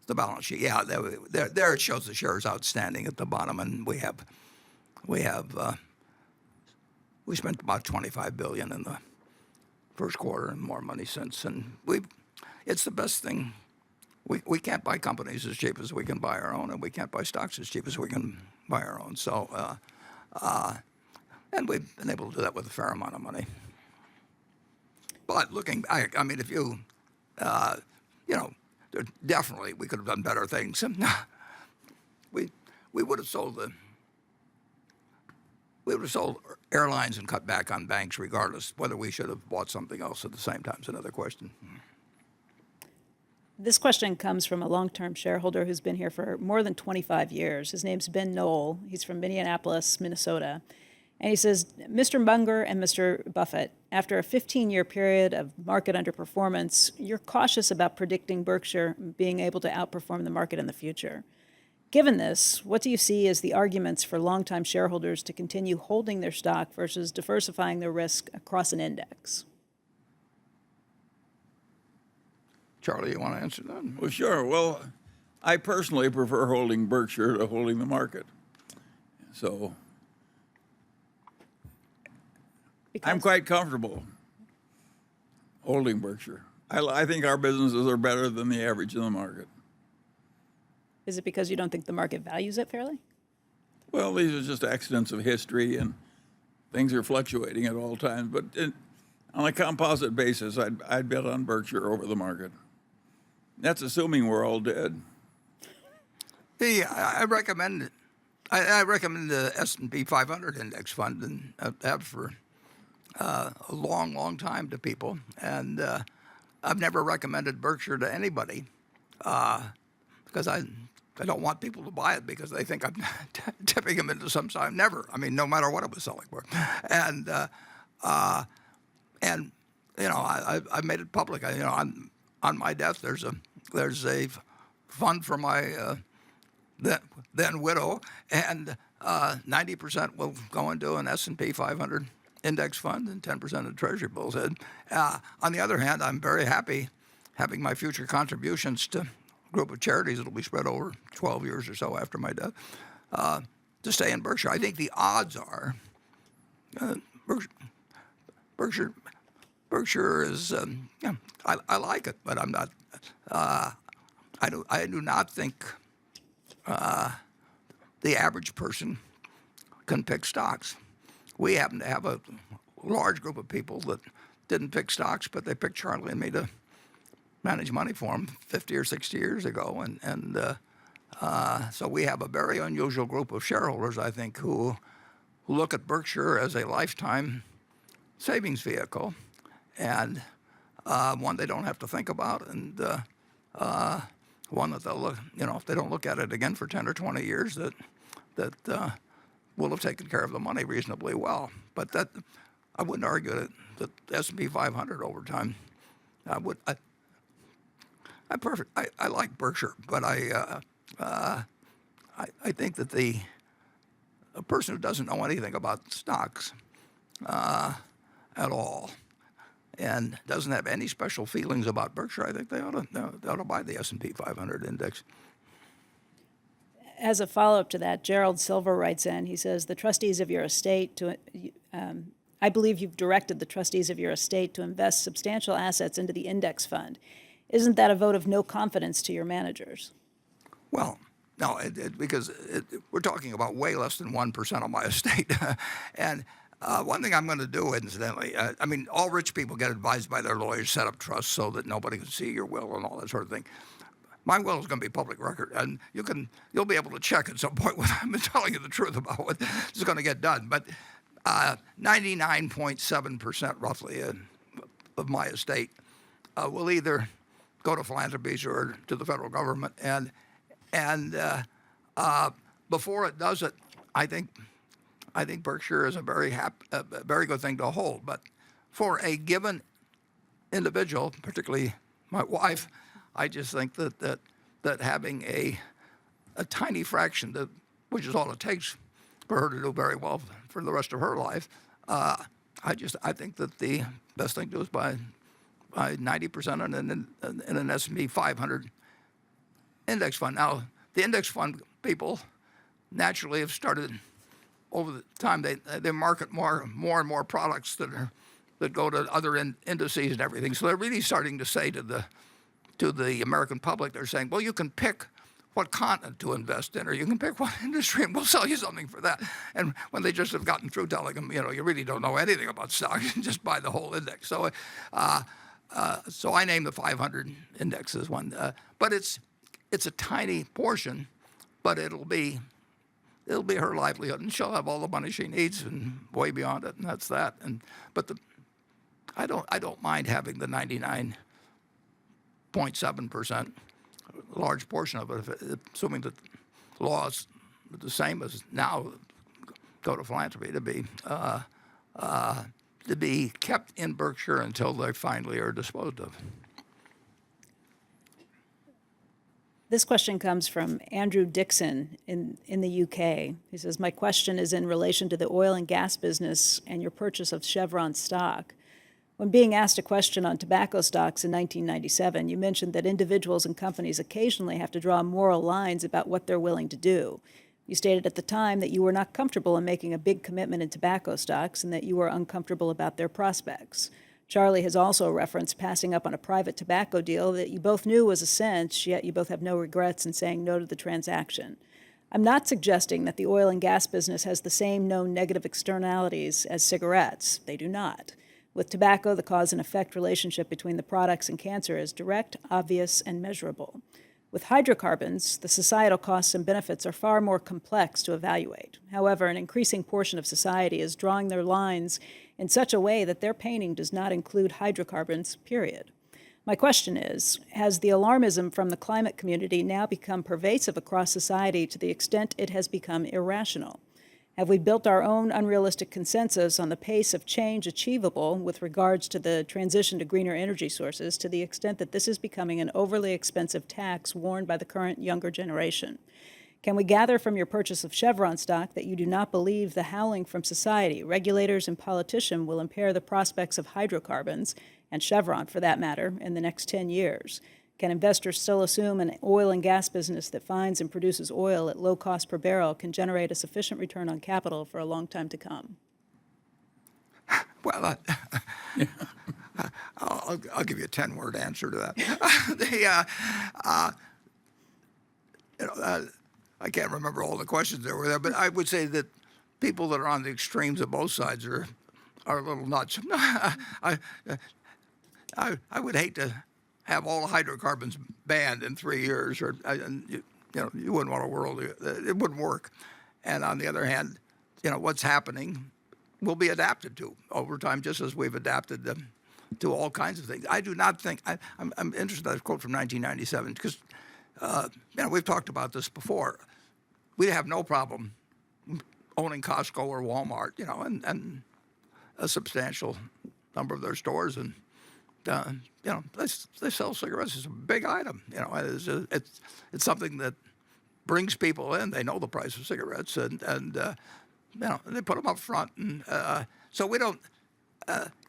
the balance sheet. Yeah, there it shows the shares outstanding at the bottom, and we spent about $25 billion in the first quarter and more money since, and it's the best thing. We can't buy companies as cheap as we can buy our own, and we can't buy stocks as cheap as we can buy our own. So, and we've been able to do that with a fair amount of money. But looking back, I mean, if you, definitely we could have done better things. We would have sold airlines and cut back on banks regardless. Whether we should have bought something else at the same time is another question. This question comes from a long-term shareholder who's been here for more than 25 years. His name's Ben Knoll. He's from Minneapolis, Minnesota. And he says, Mr. Munger and Mr. Buffett, after a 15-year period of market underperformance, you're cautious about predicting Berkshire being able to outperform the market in the future. Given this, what do you see as the arguments for longtime shareholders to continue holding their stock versus diversifying their risk across an index? Charlie, you want to answer that? Well, sure. Well, I personally prefer holding Berkshire to holding the market. So I'm quite comfortable holding Berkshire. I think our businesses are better than the average in the market. Is it because you don't think the market values it fairly? Well, these are just accidents of history, and things are fluctuating at all times. But on a composite basis, I'd bet on Berkshire over the market. That's assuming we're all dead. I recommend it. I recommend the S&P 500 index fund, and have for a long, long time to people. And I've never recommended Berkshire to anybody because I don't want people to buy it because they think I'm tipping them into some side. Never. I mean, no matter what it was selling for. And I've made it public. On my death, there's a fund for my then widow, and 90% will go into an S&P 500 index fund and 10% of Treasury bills. On the other hand, I'm very happy having my future contributions to a group of charities that'll be spread over 12 years or so after my death to stay in Berkshire. I think the odds are Berkshire is I like it, but I'm not. I do not think the average person can pick stocks. We happen to have a large group of people that didn't pick stocks, but they picked Charlie and me to manage money for them 50 or 60 years ago. So we have a very unusual group of shareholders, I think, who look at Berkshire as a lifetime savings vehicle, and one they don't have to think about, and one that they'll look, if they don't look at it again for 10 or 20 years, that will have taken care of the money reasonably well. But I wouldn't argue that S&P 500 over time. I like Berkshire, but I think that a person who doesn't know anything about stocks at all and doesn't have any special feelings about Berkshire, I think they ought to buy the S&P 500 index. As a follow-up to that, Gerald Silver writes in, he says, the trustees of your estate I believe you've directed the trustees of your estate to invest substantial assets into the index fund. Isn't that a vote of no confidence to your managers? Well, no, because we're talking about way less than 1% of my estate. And one thing I'm going to do, incidentally, all rich people get advised by their lawyers, set up trusts so that nobody can see your will and all that sort of thing. My will is going to be public record, and you'll be able to check at some point when I'm telling you the truth about what is going to get done. But 99.7% roughly of my estate will either go to philanthropies or to the federal government, and before it does it, I think Berkshire is a very good thing to hold. But for a given individual, particularly my wife, I just think that having a tiny fraction, which is all it takes for her to do very well for the rest of her life, I think that the best thing to do is buy 90% in an S&P 500 index fund. Now, the index fund people naturally have started over the time. They market more and more products that go to other indices and everything. So they're really starting to say to the American public, they're saying, well, you can pick what continent to invest in, or you can pick what industry, and we'll sell you something for that. And when they just have gotten through telling them, you really don't know anything about stocks, and just buy the whole index. So I named the 500 index as one. But it's a tiny portion, but it'll be her livelihood, and she'll have all the money she needs and way beyond it, and that's that. But I don't mind having the 99.7%, a large portion of it, assuming that the law is the same as now, go to philanthropy, to be kept in Berkshire until they finally are disposed of. This question comes from Andrew Dixon in the UK. He says, my question is in relation to the oil and gas business and your purchase of Chevron stock. When being asked a question on tobacco stocks in 1997, you mentioned that individuals and companies occasionally have to draw moral lines about what they're willing to do. You stated at the time that you were not comfortable in making a big commitment in tobacco stocks and that you were uncomfortable about their prospects. Charlie has also referenced passing up on a private tobacco deal that you both knew was a cinch, yet you both have no regrets in saying no to the transaction. I'm not suggesting that the oil and gas business has the same known negative externalities as cigarettes. They do not. With tobacco, the cause and effect relationship between the products and cancer is direct, obvious, and measurable. With hydrocarbons, the societal costs and benefits are far more complex to evaluate. However, an increasing portion of society is drawing their lines in such a way that their painting does not include hydrocarbons, period. My question is, has the alarmism from the climate community now become pervasive across society to the extent it has become irrational? Have we built our own unrealistic consensus on the pace of change achievable with regards to the transition to greener energy sources to the extent that this is becoming an overly expensive tax worn by the current younger generation? Can we gather from your purchase of Chevron stock that you do not believe the howling from society, regulators, and politicians will impair the prospects of hydrocarbons, and Chevron for that matter, in the next 10 years? Can investors still assume an oil and gas business that finds and produces oil at low cost per barrel can generate a sufficient return on capital for a long time to come? Well, I'll give you a 10-word answer to that. I can't remember all the questions that were there, but I would say that people that are on the extremes of both sides are a little nuts. I would hate to have all hydrocarbons banned in 3 years, you wouldn't want a world, it wouldn't work. And on the other hand, what's happening will be adapted to over time, just as we've adapted to all kinds of things. I do not think, I'm interested in that quote from 1997, because we've talked about this before. We have no problem owning Costco or Walmart, and a substantial number of their stores, and they sell cigarettes. It's a big item. It's something that brings people in. They know the price of cigarettes, and they put them up front. And so we don't.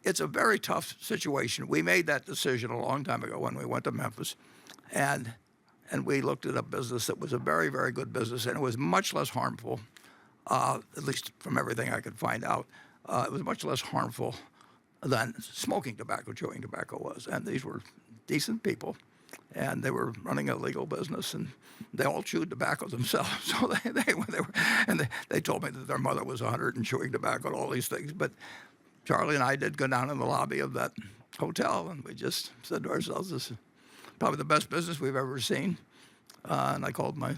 It's a very tough situation. We made that decision a long time ago when we went to Memphis, and we looked at a business that was a very, very good business, and it was much less harmful, at least from everything I could find out. It was much less harmful than smoking tobacco, chewing tobacco was. And these were decent people, and they were running a legal business, and they all chewed tobacco themselves. So they told me that their mother was 100 and chewing tobacco and all these things. But Charlie and I did go down in the lobby of that hotel, and we just said to ourselves, this is probably the best business we've ever seen. And I called my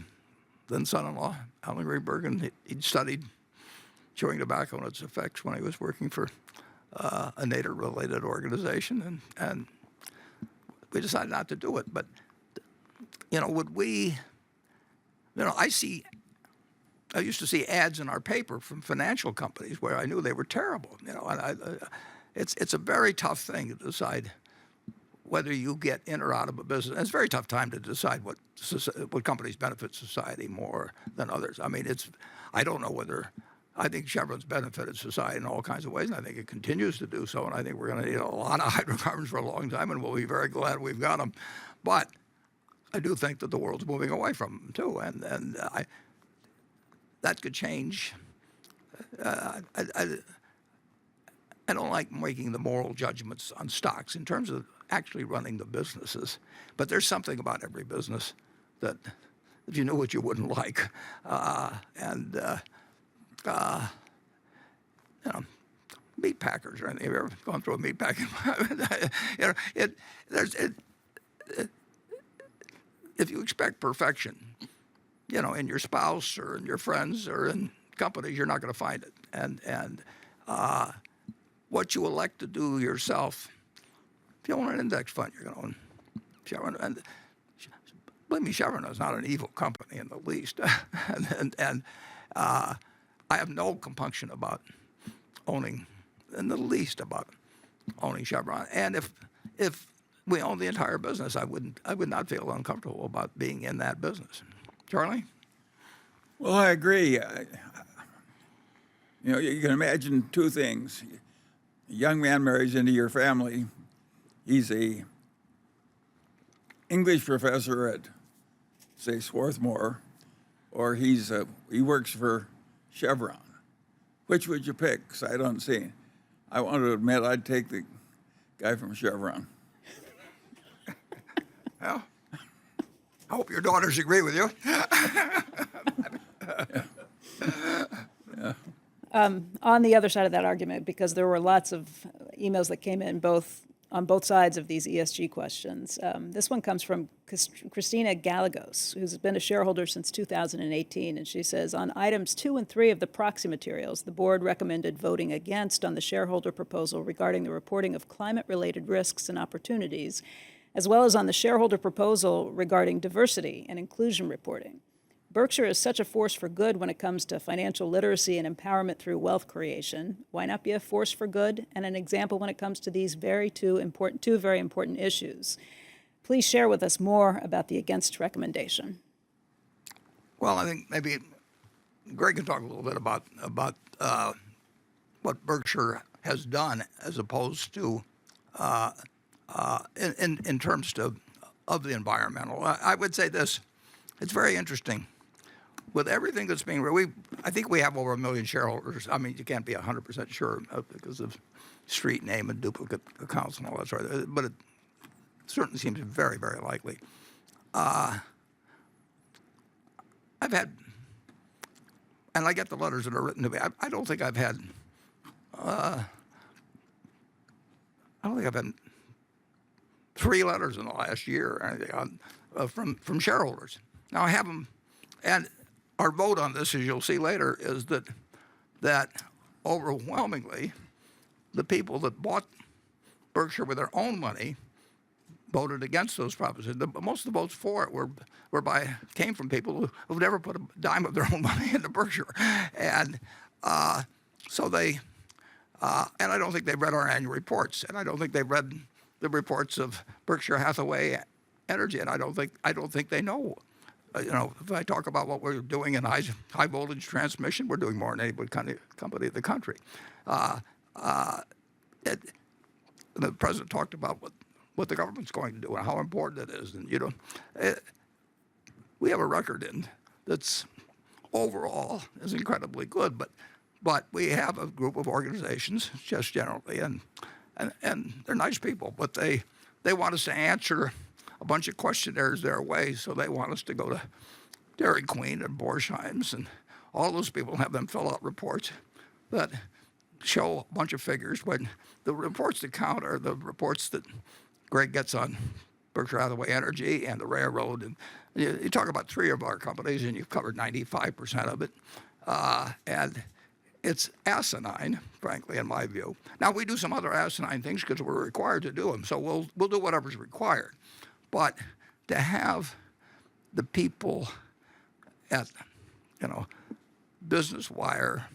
then son-in-law, Alan Greenberg, and he'd studied chewing tobacco and its effects when he was working for a native-related organization, and we decided not to do it. But would we? I used to see ads in our paper from financial companies where I knew they were terrible. It's a very tough thing to decide whether you get in or out of a business. It's a very tough time to decide what companies benefit society more than others. I mean, I don't know whether. I think Chevron's benefited society in all kinds of ways, and I think it continues to do so. And I think we're going to need a lot of hydrocarbons for a long time, and we'll be very glad we've got them. But I do think that the world's moving away from them too, and that could change. I don't like making the moral judgments on stocks in terms of actually running the businesses. But there's something about every business that if you knew what you wouldn't like, meat packers or anything. Have you ever gone through a meat packing? If you expect perfection, in your spouse or in your friends or in companies, you're not going to find it. And what you elect to do yourself, if you own an index fund, you're going to own Chevron. And believe me, Chevron is not an evil company in the least. and I have no compunction about owning, in the least, about owning Chevron. And if we owned the entire business, I would not feel uncomfortable about being in that business. Charlie? Well, I agree. You can imagine two things. A young man marries into your family. He's a English professor at, say, Swarthmore, or he works for Chevron. Which would you pick? Because I don't see. I want to admit I'd take the guy from Chevron. Well, I hope your daughters agree with you. On the other side of that argument, because there were lots of emails that came in on both sides of these ESG questions. This one comes from Christina Gallegos, who's been a shareholder since 2018, and she says, on items 2 and 3 of the proxy materials, the board recommended voting against on the shareholder proposal regarding the reporting of climate-related risks and opportunities, as well as on the shareholder proposal regarding diversity and inclusion reporting. Berkshire is such a force for good when it comes to financial literacy and empowerment through wealth creation. Why not be a force for good and an example when it comes to these two very important issues? Please share with us more about the against recommendation. Well, I think maybe Greg can talk a little bit about what Berkshire has done as opposed to in terms of the environmental. I would say this: it's very interesting. With everything that's being, I think we have over 1 million shareholders. I mean, you can't be 100% sure because of street name and duplicate accounts and all that sort of thing, but it certainly seems very, very likely. I've had, and I get the letters that are written to me. I don't think I've had 3 letters in the last year or anything from shareholders. Now I have them, and our vote on this, as you'll see later, is that overwhelmingly the people that bought Berkshire with their own money voted against those propositions. Most of the votes for it came from people who've never put a dime of their own money into Berkshire, and so they and I don't think they've read our annual reports, and I don't think they've read the reports of Berkshire Hathaway Energy, and I don't think they know. If I talk about what we're doing in high voltage transmission, we're doing more than any company in the country. The president talked about what the government's going to do and how important it is, and we have a record that's overall is incredibly good, but we have a group of organizations just generally, and they're nice people, but they want us to answer a bunch of questionnaires their way, so they want us to go to Dairy Queen and Borsheim's and all those people, and have them fill out reports that show a bunch of figures, when the reports that count are the reports that Greg gets on Berkshire Hathaway Energy and the railroad. And you talk about 3 of our companies, and you've covered 95% of it. And it's asinine, frankly, in my view. Now, we do some other asinine things because we're required to do them, so we'll do whatever's required. But to have the people at, Business Wire,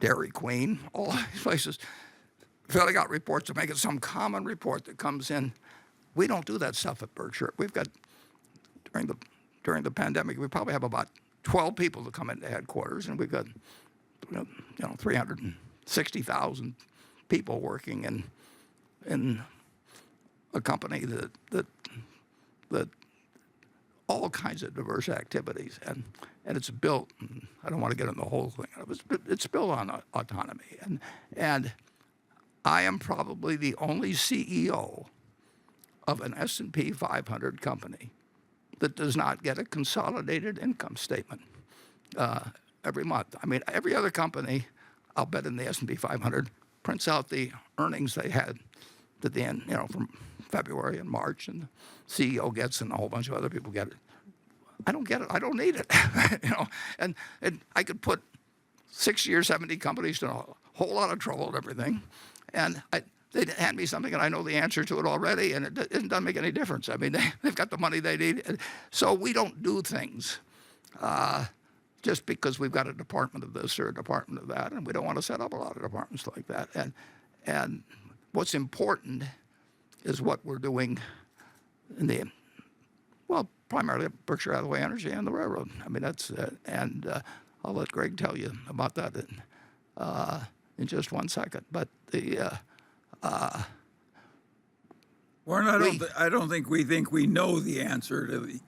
Dairy Queen, all these places, filling out reports to make it some common report that comes in. We don't do that stuff at Berkshire. We've got, during the pandemic, we probably have about 12 people that come into headquarters, and we've got 360,000 people working in a company that all kinds of diverse activities, and it's built. I don't want to get into the whole thing. It's built on autonomy, and I am probably the only CEO of an S&P 500 company that does not get a consolidated income statement every month. I mean, every other company, I'll bet in the S&P 500, prints out the earnings they had at the end, from February and March, and the CEO gets, and a whole bunch of other people get it. I don't get it. I don't need it. And I could put 60 or 70 companies in a whole lot of trouble and everything, and they'd hand me something, and I know the answer to it already, and it doesn't make any difference. I mean, they've got the money they need. So we don't do things just because we've got a department of this or a department of that, and we don't want to set up a lot of departments like that. And what's important is what we're doing in primarily at Berkshire Hathaway Energy and the railroad. I mean, that's and I'll let Greg tell you about that in just one second. But I don't think we know the answer to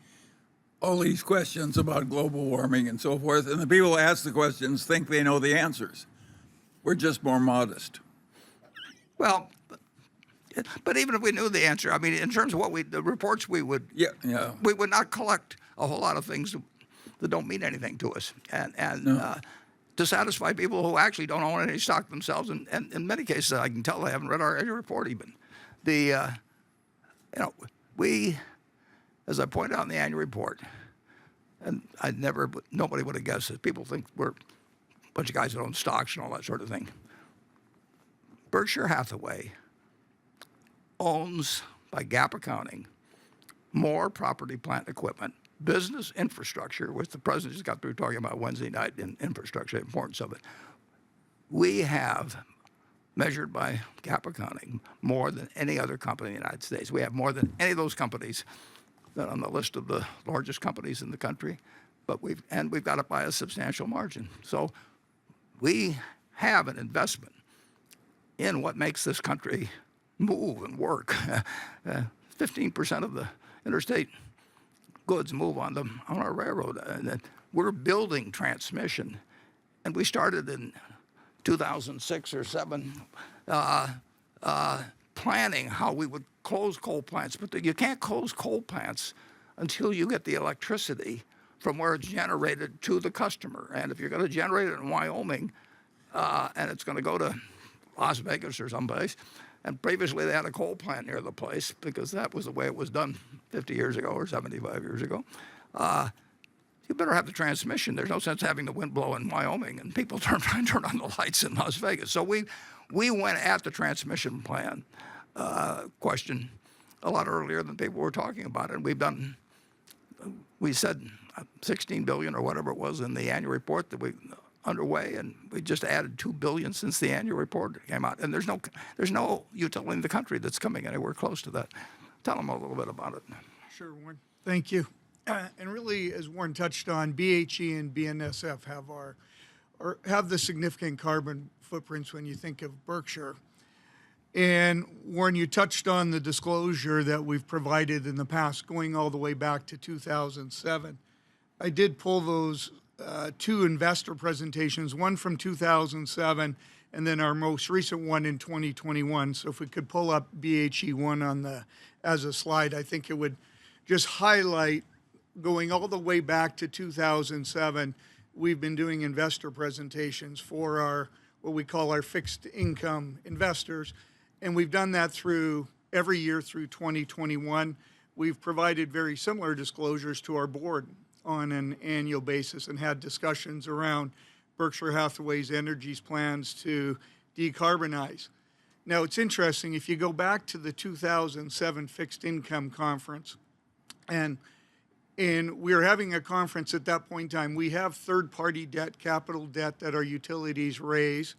all these questions about global warming and so forth. And the people who ask the questions think they know the answers. We're just more modest. Well, but even if we knew the answer, I mean, in terms of the reports we would, we would not collect a whole lot of things that don't mean anything to us. And No. to satisfy people who actually don't own any stock themselves. And in many cases, I can tell they haven't read our annual report even. We, as I pointed out in the annual report, and nobody would have guessed it. People think we're a bunch of guys that own stocks and all that sort of thing. Berkshire Hathaway owns, by GAAP accounting, more property, plant, and equipment, business infrastructure, which the president just got through talking about Wednesday night in infrastructure, the importance of it. We have, measured by GAAP accounting, more than any other company in the United States. We have more than any of those companies that are on the list of the largest companies in the country, but we've got it by a substantial margin. So we have an investment in what makes this country move and work. 15% of the interstate goods move on our railroad. And we're building transmission. And we started in 2006 or 7 planning how we would close coal plants. But you can't close coal plants until you get the electricity from where it's generated to the customer. And if you're going to generate it in Wyoming, and it's going to go to Las Vegas or someplace, and previously they had a coal plant near the place because that was the way it was done 50 years ago or 75 years ago. You better have the transmission. There's no sense having the wind blow in Wyoming and people trying to turn on the lights in Las Vegas. So we went at the transmission plan question a lot earlier than people were talking about it. And we said 16 billion or whatever it was in the annual report that we underway, and we just added 2 billion since the annual report came out. And there's no utility in the country that's coming anywhere close to that. Tell them a little bit about it. Sure, Warren. Thank you. And really, as Warren touched on, BHE and BNSF have the significant carbon footprints when you think of Berkshire. And Warren, you touched on the disclosure that we've provided in the past, going all the way back to 2007. I did pull those two investor presentations, one from 2007 and then our most recent one in 2021. So if we could pull up BHE one as a slide, I think it would just highlight, going all the way back to 2007, we've been doing investor presentations for what we call our fixed income investors. And we've done that every year through 2021. We've provided very similar disclosures to our board on an annual basis and had discussions around Berkshire Hathaway's energy's plans to decarbonize. Now, it's interesting, if you go back to the 2007 fixed income conference, and we were having a conference at that point in time. We have third-party debt, capital debt that our utilities raise.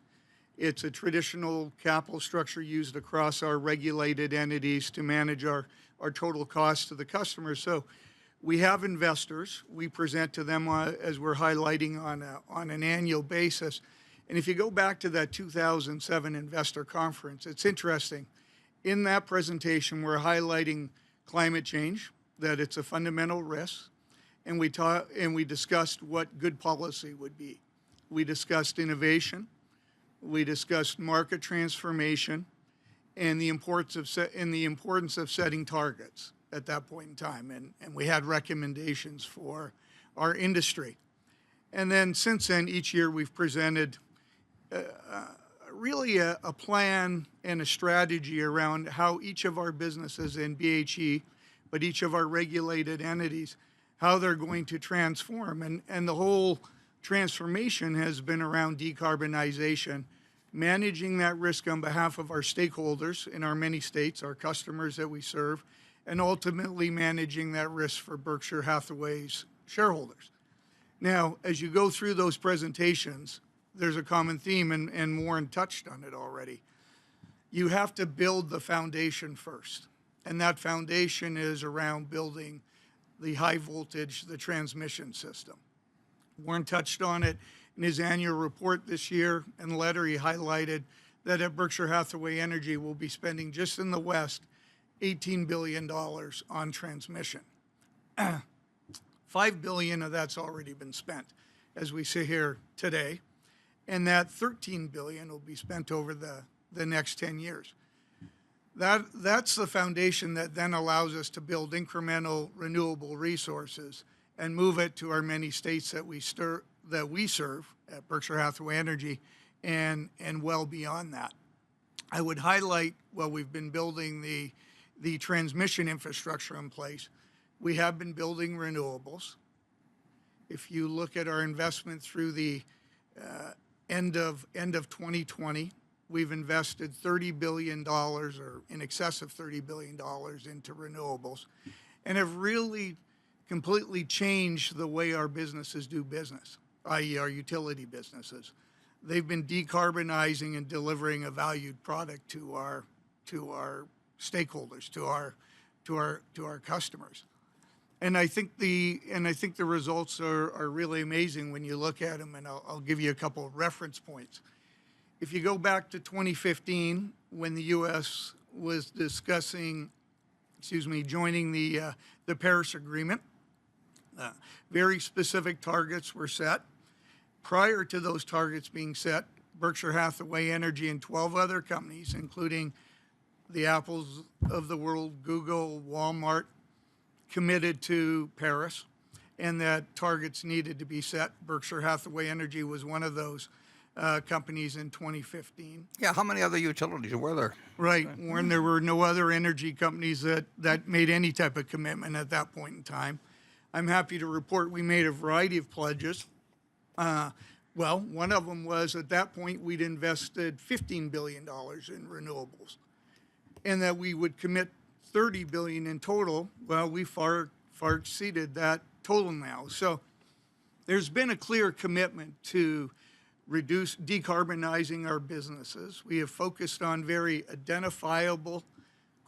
It's a traditional capital structure used across our regulated entities to manage our total cost to the customer. So we have investors. We present to them as we're highlighting on an annual basis. And if you go back to that 2007 investor conference, it's interesting. In that presentation, we're highlighting climate change, that it's a fundamental risk, and we discussed what good policy would be. We discussed innovation, we discussed market transformation, and the importance of setting targets at that point in time, and we had recommendations for our industry. And then since then, each year we've presented really a plan and a strategy around how each of our businesses in BHE, but each of our regulated entities, how they're going to transform. And the whole transformation has been around decarbonization, managing that risk on behalf of our stakeholders in our many states, our customers that we serve, and ultimately managing that risk for Berkshire Hathaway's shareholders. Now, as you go through those presentations, there's a common theme, and Warren touched on it already. You have to build the foundation first. And that foundation is around building the high voltage, the transmission system. Warren touched on it in his annual report this year, and letter he highlighted that at Berkshire Hathaway Energy we'll be spending just in the West $18 billion on transmission. $5 billion of that's already been spent as we sit here today, and that $13 billion will be spent over the next 10 years. That's the foundation that then allows us to build incremental renewable resources and move it to our many states that we serve at Berkshire Hathaway Energy and well beyond that. I would highlight, while we've been building the transmission infrastructure in place, we have been building renewables. If you look at our investment through the end of 2020, we've invested $30 billion, or in excess of $30 billion, into renewables, and have really completely changed the way our businesses do business, i.e. our utility businesses. They've been decarbonizing and delivering a valued product to our stakeholders, to our customers. And I think the results are really amazing when you look at them, and I'll give you a couple of reference points. If you go back to 2015, when the U.S. was discussing, joining the Paris Agreement, very specific targets were set. Prior to those targets being set, Berkshire Hathaway Energy and 12 other companies, including the Apples of the world, Google, Walmart, committed to Paris, and that targets needed to be set. Berkshire Hathaway Energy was one of those companies in 2015. Yeah, how many other utilities were there? Right, when there were no other energy companies that made any type of commitment at that point in time. I'm happy to report we made a variety of pledges. Well, one of them was, at that point, we'd invested $15 billion in renewables, and that we would commit $30 billion in total. Well, we far exceeded that total now. So there's been a clear commitment to decarbonizing our businesses. We have focused on very identifiable,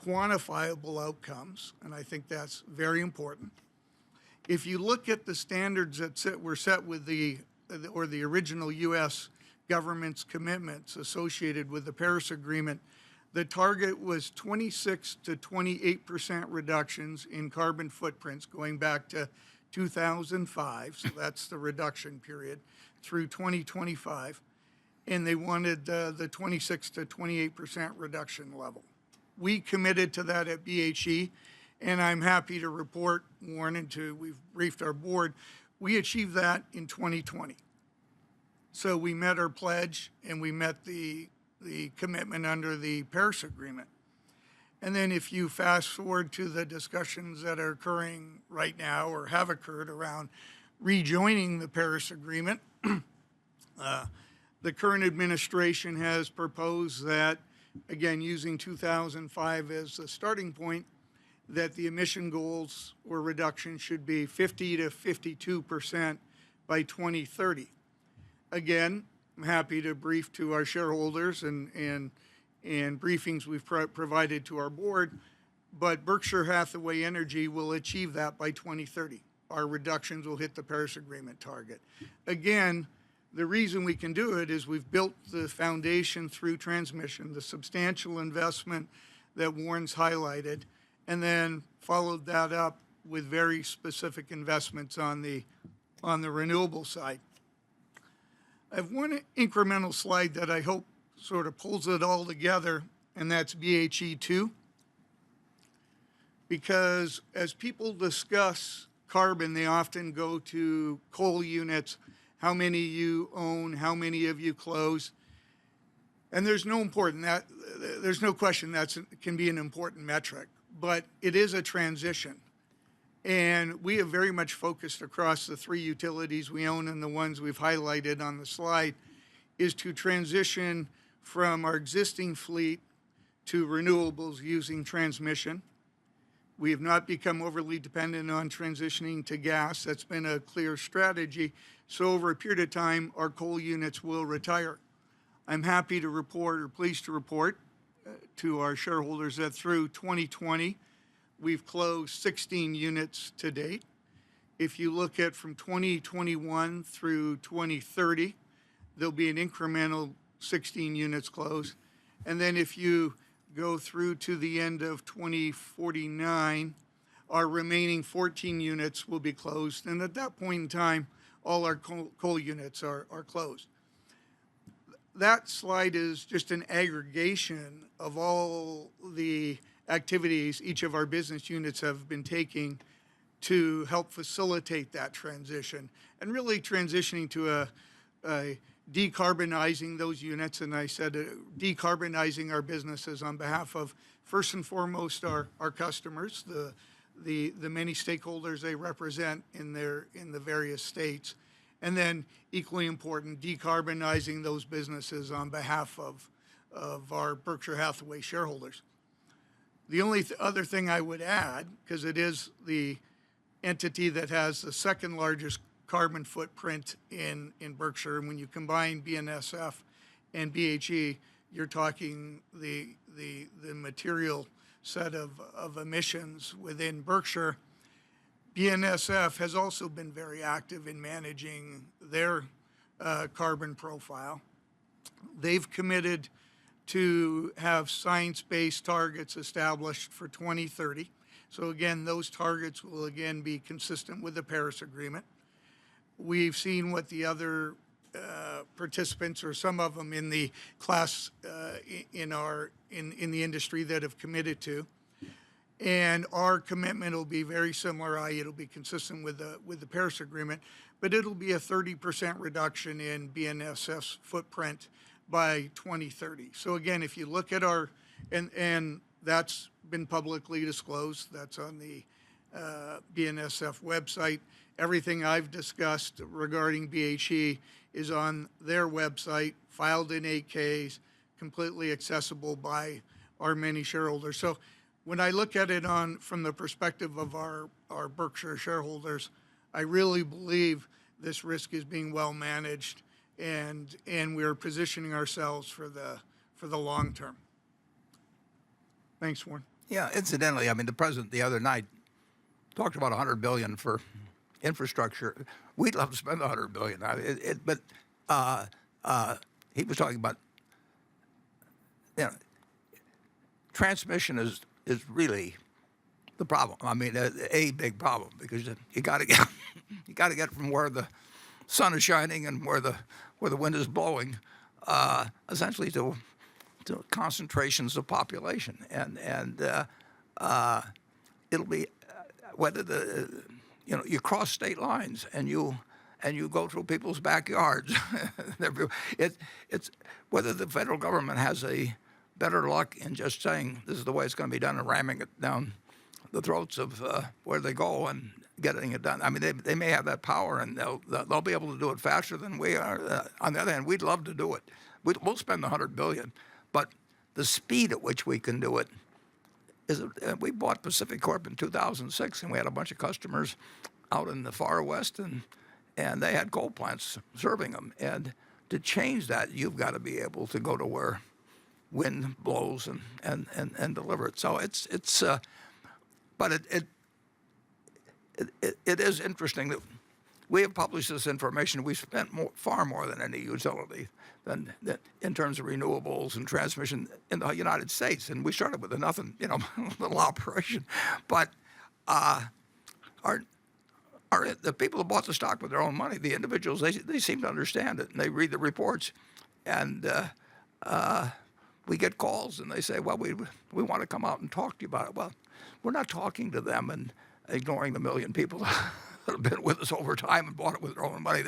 quantifiable outcomes, and I think that's very important. If you look at the standards that were set with the original U.S. government's commitments associated with the Paris Agreement, the target was 26 to 28% reductions in carbon footprints going back to 2005, so that's the reduction period, through 2025, and they wanted the 26 to 28% reduction level. We committed to that at BHE, and I'm happy to report, Warren, we've briefed our board, we achieved that in 2020. So we met our pledge, and we met the commitment under the Paris Agreement. And then if you fast forward to the discussions that are occurring right now, or have occurred, around rejoining the Paris Agreement, the current administration has proposed that, again, using 2005 as the starting point, that the emission goals or reduction should be 50 to 52% by 2030. Again, I'm happy to brief to our shareholders and briefings we've provided to our board, but Berkshire Hathaway Energy will achieve that by 2030. Our reductions will hit the Paris Agreement target. Again, the reason we can do it is we've built the foundation through transmission, the substantial investment that Warren's highlighted, and then followed that up with very specific investments on the renewable side. I have one incremental slide that I hope sort of pulls it all together, and that's BHE2. Because as people discuss carbon, they often go to coal units, how many you own, how many of you close. And there's no question that can be an important metric, but it is a transition. And we have very much focused across the three utilities we own and the ones we've highlighted on the slide, is to transition from our existing fleet to renewables using transmission. We have not become overly dependent on transitioning to gas. That's been a clear strategy. So over a period of time, our coal units will retire. I'm happy to report, or pleased to report, to our shareholders that through 2020, we've closed 16 units to date. If you look at from 2021 through 2030, there'll be an incremental 16 units closed. And then if you go through to the end of 2049, our remaining 14 units will be closed. And at that point in time, all our coal units are closed. That slide is just an aggregation of all the activities each of our business units have been taking to help facilitate that transition and really transitioning to a decarbonizing those units. And I said decarbonizing our businesses on behalf of, first and foremost, our customers, the many stakeholders they represent in the various states. And then equally important, decarbonizing those businesses on behalf of our Berkshire Hathaway shareholders. The only other thing I would add, because it is the entity that has the second largest carbon footprint in Berkshire, and when you combine BNSF and BHE, you're talking the material set of emissions within Berkshire. BNSF has also been very active in managing their carbon profile. They've committed to have science-based targets established for 2030. So again, those targets will again be consistent with the Paris Agreement. We've seen what the other participants, or some of them in the class in the industry, that have committed to. And our commitment will be very similar, i.e. it'll be consistent with the Paris Agreement, but it'll be a 30% reduction in BNSF's footprint by 2030. So again, if you look at our, and that's been publicly disclosed, that's on the BNSF website. Everything I've discussed regarding BHE is on their website, filed in 8Ks, completely accessible by our many shareholders. So when I look at it from the perspective of our Berkshire shareholders, I really believe this risk is being well managed, and we're positioning ourselves for the long term. Thanks, Warren. Yeah, incidentally, I mean, the president the other night talked about $100 billion for infrastructure. We'd love to spend $100 billion, but he was talking about, transmission is really the problem. I mean, a big problem, because you got to get from where the sun is shining and where the wind is blowing, essentially to concentrations of population, and it'll be whether you cross state lines and you go through people's backyards. It's whether the federal government has a better luck in just saying this is the way it's going to be done and ramming it down the throats of where they go and getting it done. I mean, they may have that power, and they'll be able to do it faster than we are. On the other hand, we'd love to do it. We'll spend the $100 billion, but the speed at which we can do it is. We bought Pacific Corp in 2006, and we had a bunch of customers out in the far west, and they had coal plants serving them. And to change that, you've got to be able to go to where wind blows and deliver it. So but it is interesting that we have published this information. We've spent far more than any utility than in terms of renewables and transmission in the United States. And we started with a nothing, little operation. But the people who bought the stock with their own money, the individuals, they seem to understand it, and they read the reports, and we get calls, and they say, well, we want to come out and talk to you about it. Well, we're not talking to them and ignoring the million people that have been with us over time and bought it with their own money.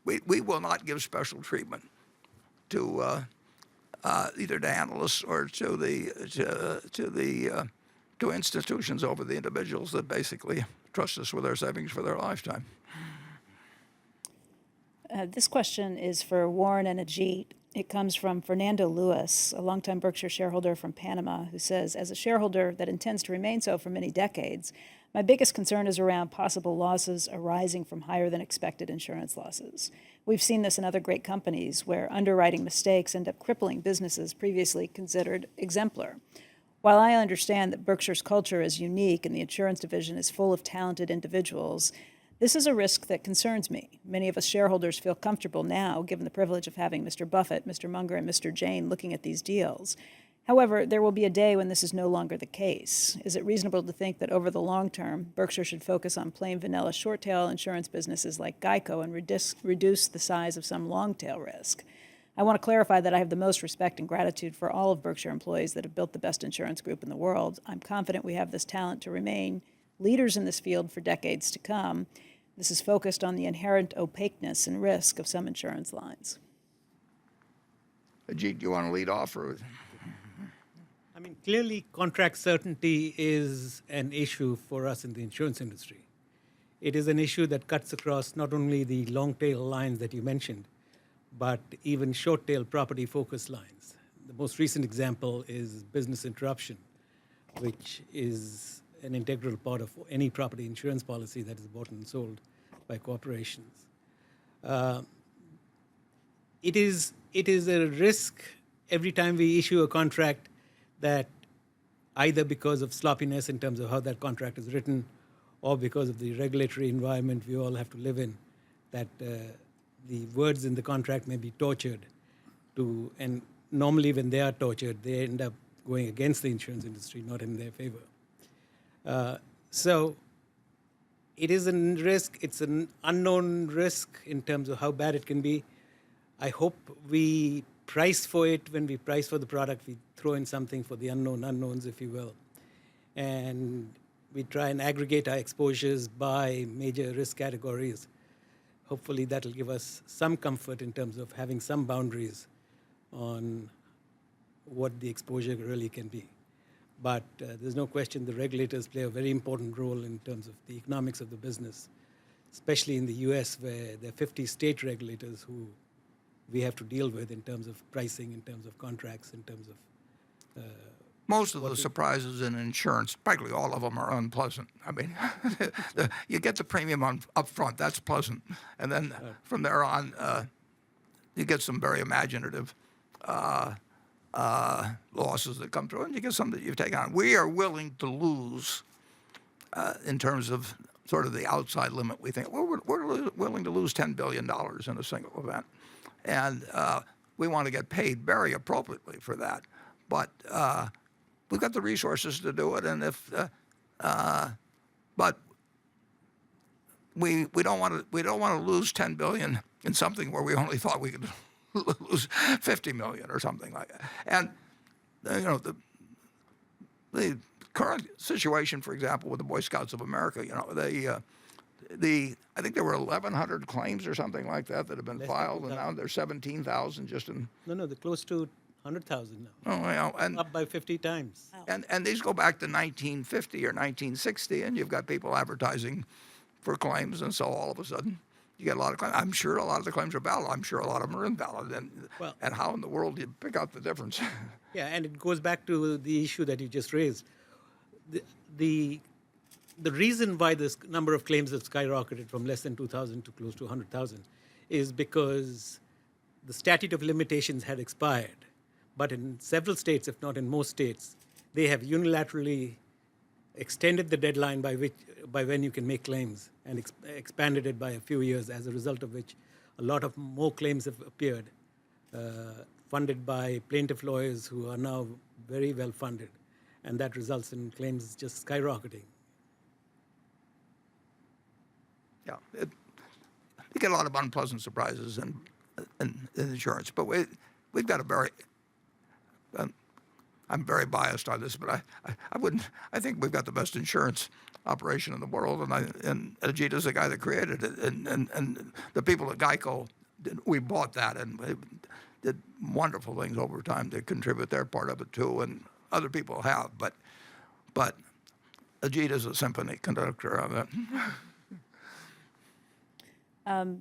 We will not give special treatment to either to analysts or to institutions over the individuals that basically trust us with their savings for their lifetime. This question is for Warren and Ajit. It comes from Fernando Lewis, a longtime Berkshire shareholder from Panama, who says, as a shareholder that intends to remain so for many decades, my biggest concern is around possible losses arising from higher than expected insurance losses. We've seen this in other great companies where underwriting mistakes end up crippling businesses previously considered exemplar. While I understand that Berkshire's culture is unique and the insurance division is full of talented individuals, this is a risk that concerns me. Many of us shareholders feel comfortable now, given the privilege of having Mr. Buffett, Mr. Munger, and Mr. Jain looking at these deals. However, there will be a day when this is no longer the case. Is it reasonable to think that over the long term, Berkshire should focus on plain vanilla short-tail insurance businesses like Geico and reduce the size of some long-tail risk? I want to clarify that I have the most respect and gratitude for all of Berkshire employees that have built the best insurance group in the world. I'm confident we have this talent to remain leaders in this field for decades to come. This is focused on the inherent opaqueness and risk of some insurance lines. Ajit, do you want to lead off? Or? I mean, clearly, contract certainty is an issue for us in the insurance industry. It is an issue that cuts across not only the long tail lines that you mentioned, but even short tail property focus lines. The most recent example is business interruption, which is an integral part of any property insurance policy that is bought and sold by corporations. It is a risk every time we issue a contract that either because of sloppiness in terms of how that contract is written or because of the regulatory environment we all have to live in, that the words in the contract may be tortured and normally when they are tortured, they end up going against the insurance industry, not in their favor. So it is a risk. It's an unknown risk in terms of how bad it can be. I hope we price for it. When we price for the product, we throw in something for the unknown unknowns, if you will. And we try and aggregate our exposures by major risk categories. Hopefully that will give us some comfort in terms of having some boundaries on what the exposure really can be. But there's no question the regulators play a very important role in terms of the economics of the business, especially in the US where there are 50 state regulators who we have to deal with in terms of pricing, in terms of contracts, in terms of... Most of the surprises in insurance, practically all of them are unpleasant. I mean, you get the premium up front, that's pleasant. And then from there on, you get some very imaginative losses that come through, and you get some that you've taken on. We are willing to lose in terms of sort of the outside limit. We think we're willing to lose $10 billion in a single event. And we want to get paid very appropriately for that. But we've got the resources to do it, and but we don't want to lose $10 billion in something where we only thought we could lose $50 million or something like that. And the current situation, for example, with the Boy Scouts of America, I think there were 1,100 claims or something like that have been filed, and now there's 17,000 just in. No, they're close to 100,000 now. Oh, and Up by 50 times. and these go back to 1950 or 1960, and you've got people advertising for claims, and so all of a sudden you get a lot of claims. I'm sure a lot of the claims are valid. I'm sure a lot of them are invalid. And how in the world do you pick out the difference? Yeah, and it goes back to the issue that you just raised. The reason why this number of claims have skyrocketed from less than 2,000 to close to 100,000 is because the statute of limitations had expired. But in several states, if not in most states, they have unilaterally extended the deadline by when you can make claims and expanded it by a few years, as a result of which a lot of more claims have appeared, funded by plaintiff lawyers who are now very well funded. And that results in claims just skyrocketing. Yeah, you get a lot of unpleasant surprises in insurance, but we've got a very. I'm very biased on this, but I wouldn't. I think we've got the best insurance operation in the world, and Ajit is the guy that created it, and the people at Geico, we bought that, and they did wonderful things over time to contribute their part of it too, and other people have, but Ajit is a symphony conductor of it.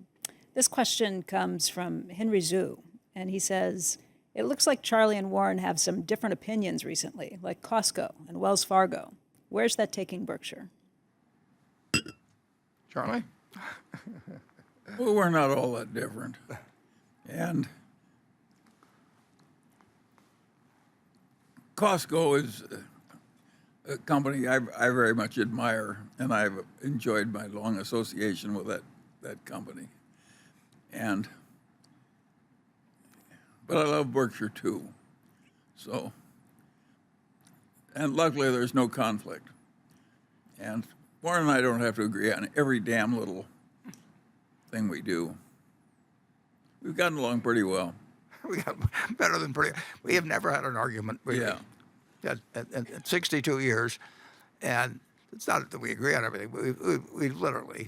This question comes from Henry Zhu, and he says, it looks like Charlie and Warren have some different opinions recently, like Costco and Wells Fargo. Where's that taking Berkshire? Charlie? Well, we're not all that different. And Costco is a company I very much admire, and I've enjoyed my long association with that company. But I love Berkshire too. So, and luckily there's no conflict. And Warren and I don't have to agree on every damn little thing we do. We've gotten along pretty well. We got better than pretty. We have never had an argument. Really. Yeah. In 62 years, and it's not that we agree on everything. We've literally,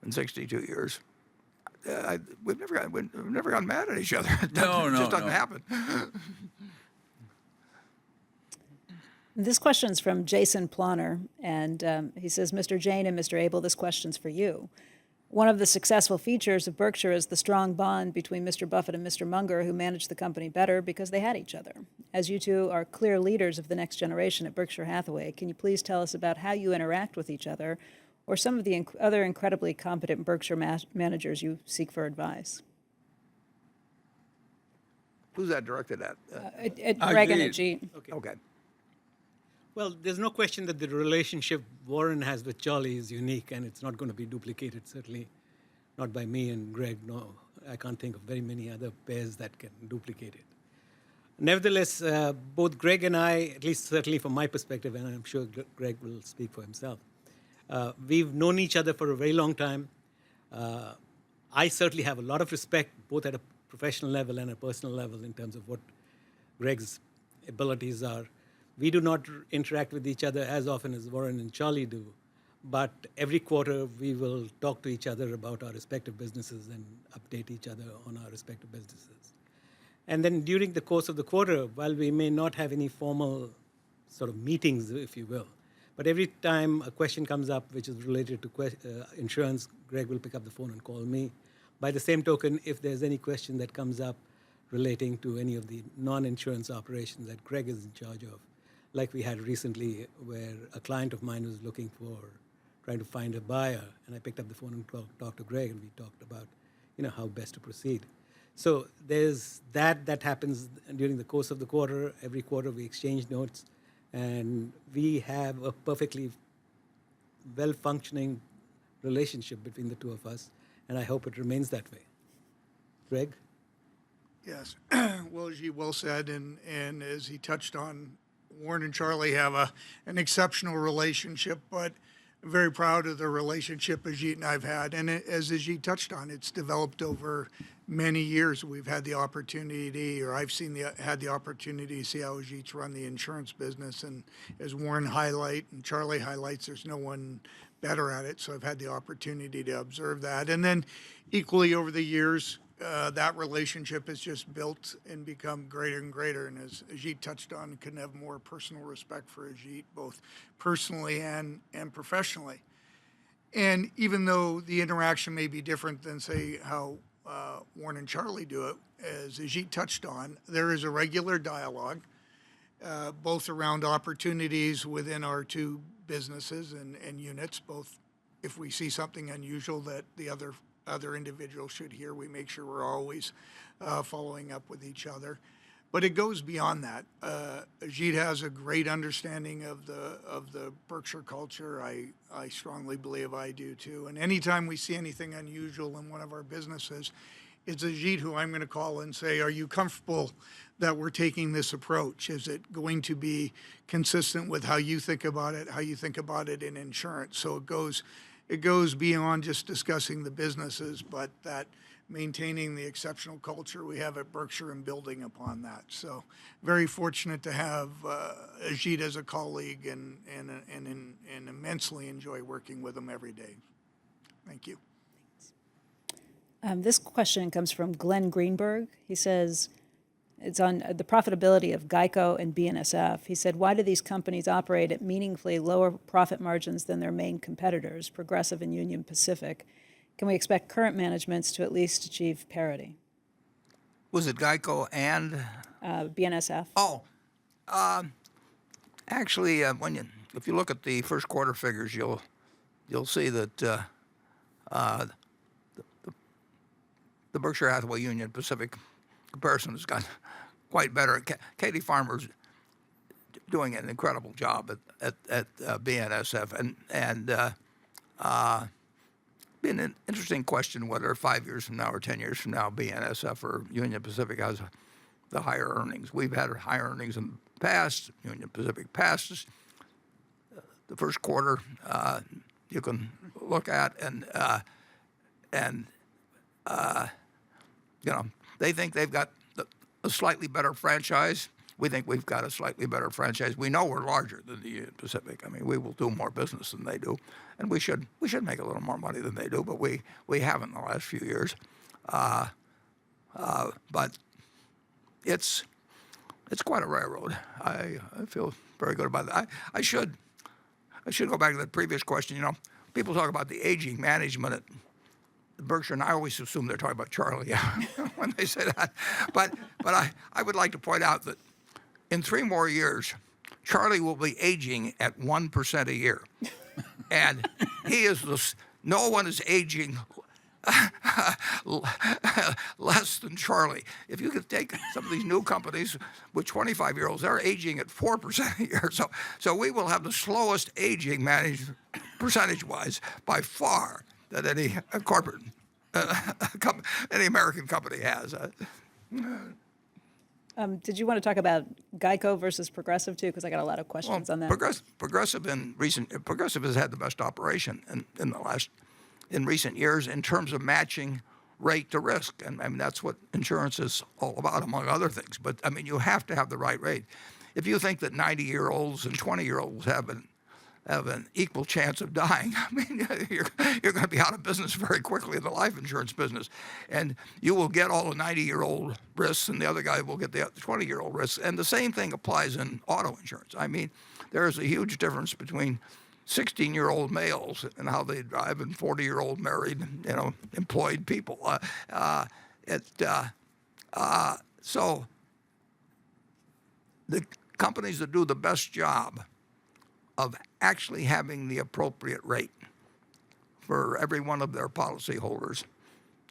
in 62 years, we've never gotten mad at each other. It just doesn't happen. This question's from Jason Plonner, and he says, Mr. Jain and Mr. Abel, this question's for you. One of the successful features of Berkshire is the strong bond between Mr. Buffett and Mr. Munger, who managed the company better because they had each other. As you two are clear leaders of the next generation at Berkshire Hathaway, can you please tell us about how you interact with each other or some of the other incredibly competent Berkshire managers you seek for advice? Who's that directed at? Greg and Ajit. Okay. Well, there's no question that the relationship Warren has with Charlie is unique, and it's not going to be duplicated, certainly not by me and Greg. No, I can't think of very many other pairs that can duplicate it. Nevertheless, both Greg and I, at least certainly from my perspective, and I'm sure Greg will speak for himself, we've known each other for a very long time. I certainly have a lot of respect, both at a professional level and a personal level, in terms of what Greg's abilities are. We do not interact with each other as often as Warren and Charlie do, but every quarter we will talk to each other about our respective businesses and update each other on our respective businesses. And then during the course of the quarter, while we may not have any formal sort of meetings, if you will, but every time a question comes up which is related to insurance, Greg will pick up the phone and call me. By the same token, if there's any question that comes up relating to any of the non-insurance operations that Greg is in charge of, like we had recently where a client of mine was trying to find a buyer, and I picked up the phone and talked to Greg, and we talked about, how best to proceed. So there's that happens during the course of the quarter. Every quarter we exchange notes, and we have a perfectly well-functioning relationship between the two of us, and I hope it remains that way. Greg? Yes. Well, as you well said, and as he touched on, Warren and Charlie have an exceptional relationship, but I'm very proud of the relationship Ajit and I've had. And as Ajit touched on, it's developed over many years. We've had the opportunity, or I've had the opportunity to see how Ajit's run the insurance business. And as Warren and Charlie highlights, there's no one better at it. So I've had the opportunity to observe that. And then equally over the years, that relationship has just built and become greater and greater. And as Ajit touched on, couldn't have more personal respect for Ajit, both personally and professionally. And even though the interaction may be different than, say, how Warren and Charlie do it, as Ajit touched on, there is a regular dialogue, both around opportunities within our two businesses and units, both if we see something unusual that the other individuals should hear, we make sure we're always following up with each other. But it goes beyond that. Ajit has a great understanding of the Berkshire culture. I strongly believe I do too. And anytime we see anything unusual in one of our businesses, it's Ajit who I'm going to call and say, are you comfortable that we're taking this approach? Is it going to be consistent with how you think about it in insurance? So it goes beyond just discussing the businesses, but that maintaining the exceptional culture we have at Berkshire and building upon that. So very fortunate to have Ajit as a colleague and immensely enjoy working with him every day. Thank you. This question comes from Glenn Greenberg. He says, it's on the profitability of Geico and BNSF. He said, why do these companies operate at meaningfully lower profit margins than their main competitors, Progressive and Union Pacific? Can we expect current managements to at least achieve parity? Was it Geico and? BNSF. Oh, actually, if you look at the first quarter figures, you'll see that the Berkshire Hathaway Union Pacific comparison has got quite better. Katie Farmer's doing an incredible job at BNSF, and been an interesting question whether 5 years from now or 10 years from now BNSF or Union Pacific has the higher earnings. We've had higher earnings in the past. Union Pacific passed us. The first quarter you can look at, and they think they've got a slightly better franchise. we think we've got a slightly better franchise. We know we're larger than the Union Pacific. I mean, we will do more business than they do, and we should make a little more money than they do, but we haven't in the last few years. But it's quite a railroad. I feel very good about that. I should go back to the previous question. You know, people talk about the aging management at Berkshire, and I always assume they're talking about Charlie when they say that. But I would like to point out that in 3 more years, Charlie will be aging at 1% a year, and he is no one is aging less than Charlie. If you could take some of these new companies with 25-year-olds, they're aging at 4% a year. So we will have the slowest aging managed percentage-wise by far that any corporate, any American company has. Did you want to talk about Geico versus Progressive too? Because I got a lot of questions on that. Progressive has had the best operation in recent years in terms of matching rate to risk, and I mean that's what insurance is all about, among other things. But I mean, you have to have the right rate. If you think that 90-year-olds and 20-year-olds have an equal chance of dying, I mean, you're going to be out of business very quickly in the life insurance business, and you will get all the 90-year-old risks, and the other guy will get the 20-year-old risks. And the same thing applies in auto insurance. I mean, there is a huge difference between 16-year-old males and how they drive, and 40-year-old married, employed people. So the companies that do the best job of actually having the appropriate rate for every one of their policyholders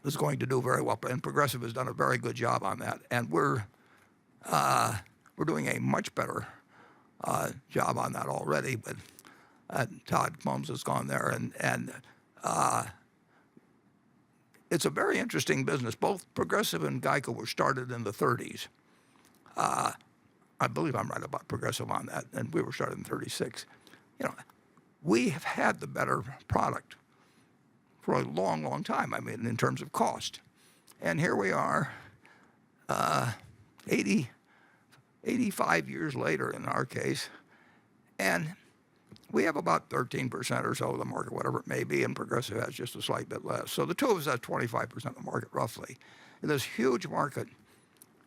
is going to do very well. And Progressive has done a very good job on that. And we're doing a much better job on that already. But Todd Mums has gone there, and it's a very interesting business. Both Progressive and Geico were started in the 30s. I believe I'm right about Progressive on that, and we were started in 36. We have had the better product for a long, long time, I mean, in terms of cost. And here we are, 85 years later in our case, and we have about 13% or so of the market, whatever it may be, and Progressive has just a slight bit less. So the two of us have 25% of the market, roughly, in this huge market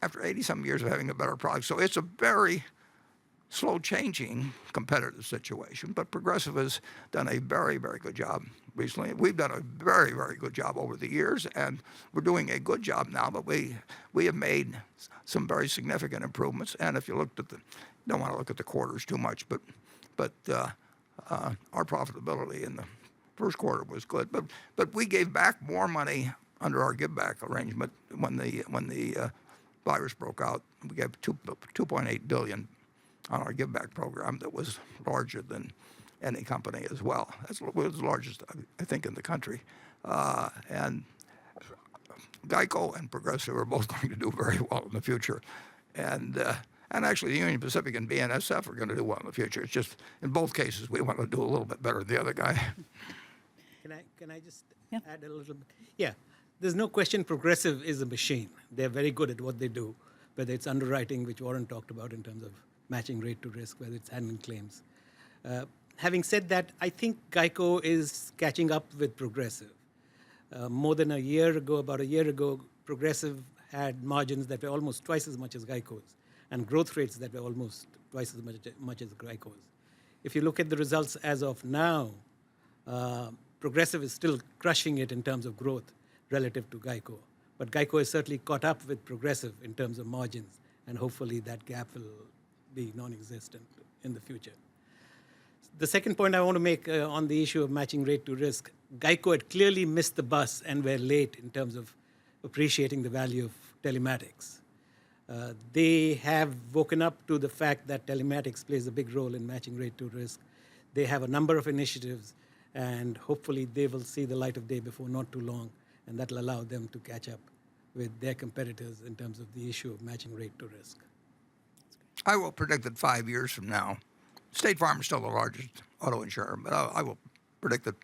after 80-some years of having a better product. So it's a very slow-changing competitive situation, but Progressive has done a very, very good job recently. We've done a very, very good job over the years, and we're doing a good job now, but we have made some very significant improvements. And if you looked at don't want to look at the quarters too much, but our profitability in the first quarter was good. But we gave back more money under our give-back arrangement when the virus broke out. We gave $2.8 billion on our give-back program that was larger than any company as well. It was the largest, I think, in the country. And Geico and Progressive are both going to do very well in the future. And actually, the Union Pacific and BNSF are going to do well in the future. It's just, in both cases, we want to do a little bit better than the other guy. Can I just add a little bit? Yeah, there's no question Progressive is a machine. They're very good at what they do, whether it's underwriting, which Warren talked about in terms of matching rate to risk, whether it's handling claims. Having said that, I think Geico is catching up with Progressive. More than about a year ago, Progressive had margins that were almost twice as much as Geico's, and growth rates that were almost twice as much as Geico's. If you look at the results as of now, Progressive is still crushing it in terms of growth relative to Geico. But Geico has certainly caught up with Progressive in terms of margins, and hopefully that gap will be non-existent in the future. The second point I want to make on the issue of matching rate to risk, Geico had clearly missed the bus and were late in terms of appreciating the value of telematics. They have woken up to the fact that telematics plays a big role in matching rate to risk. They have a number of initiatives, and hopefully they will see the light of day before not too long, and that will allow them to catch up with their competitors in terms of the issue of matching rate to risk. I will predict that 5 years from now, State Farm is still the largest auto insurer, but I will predict that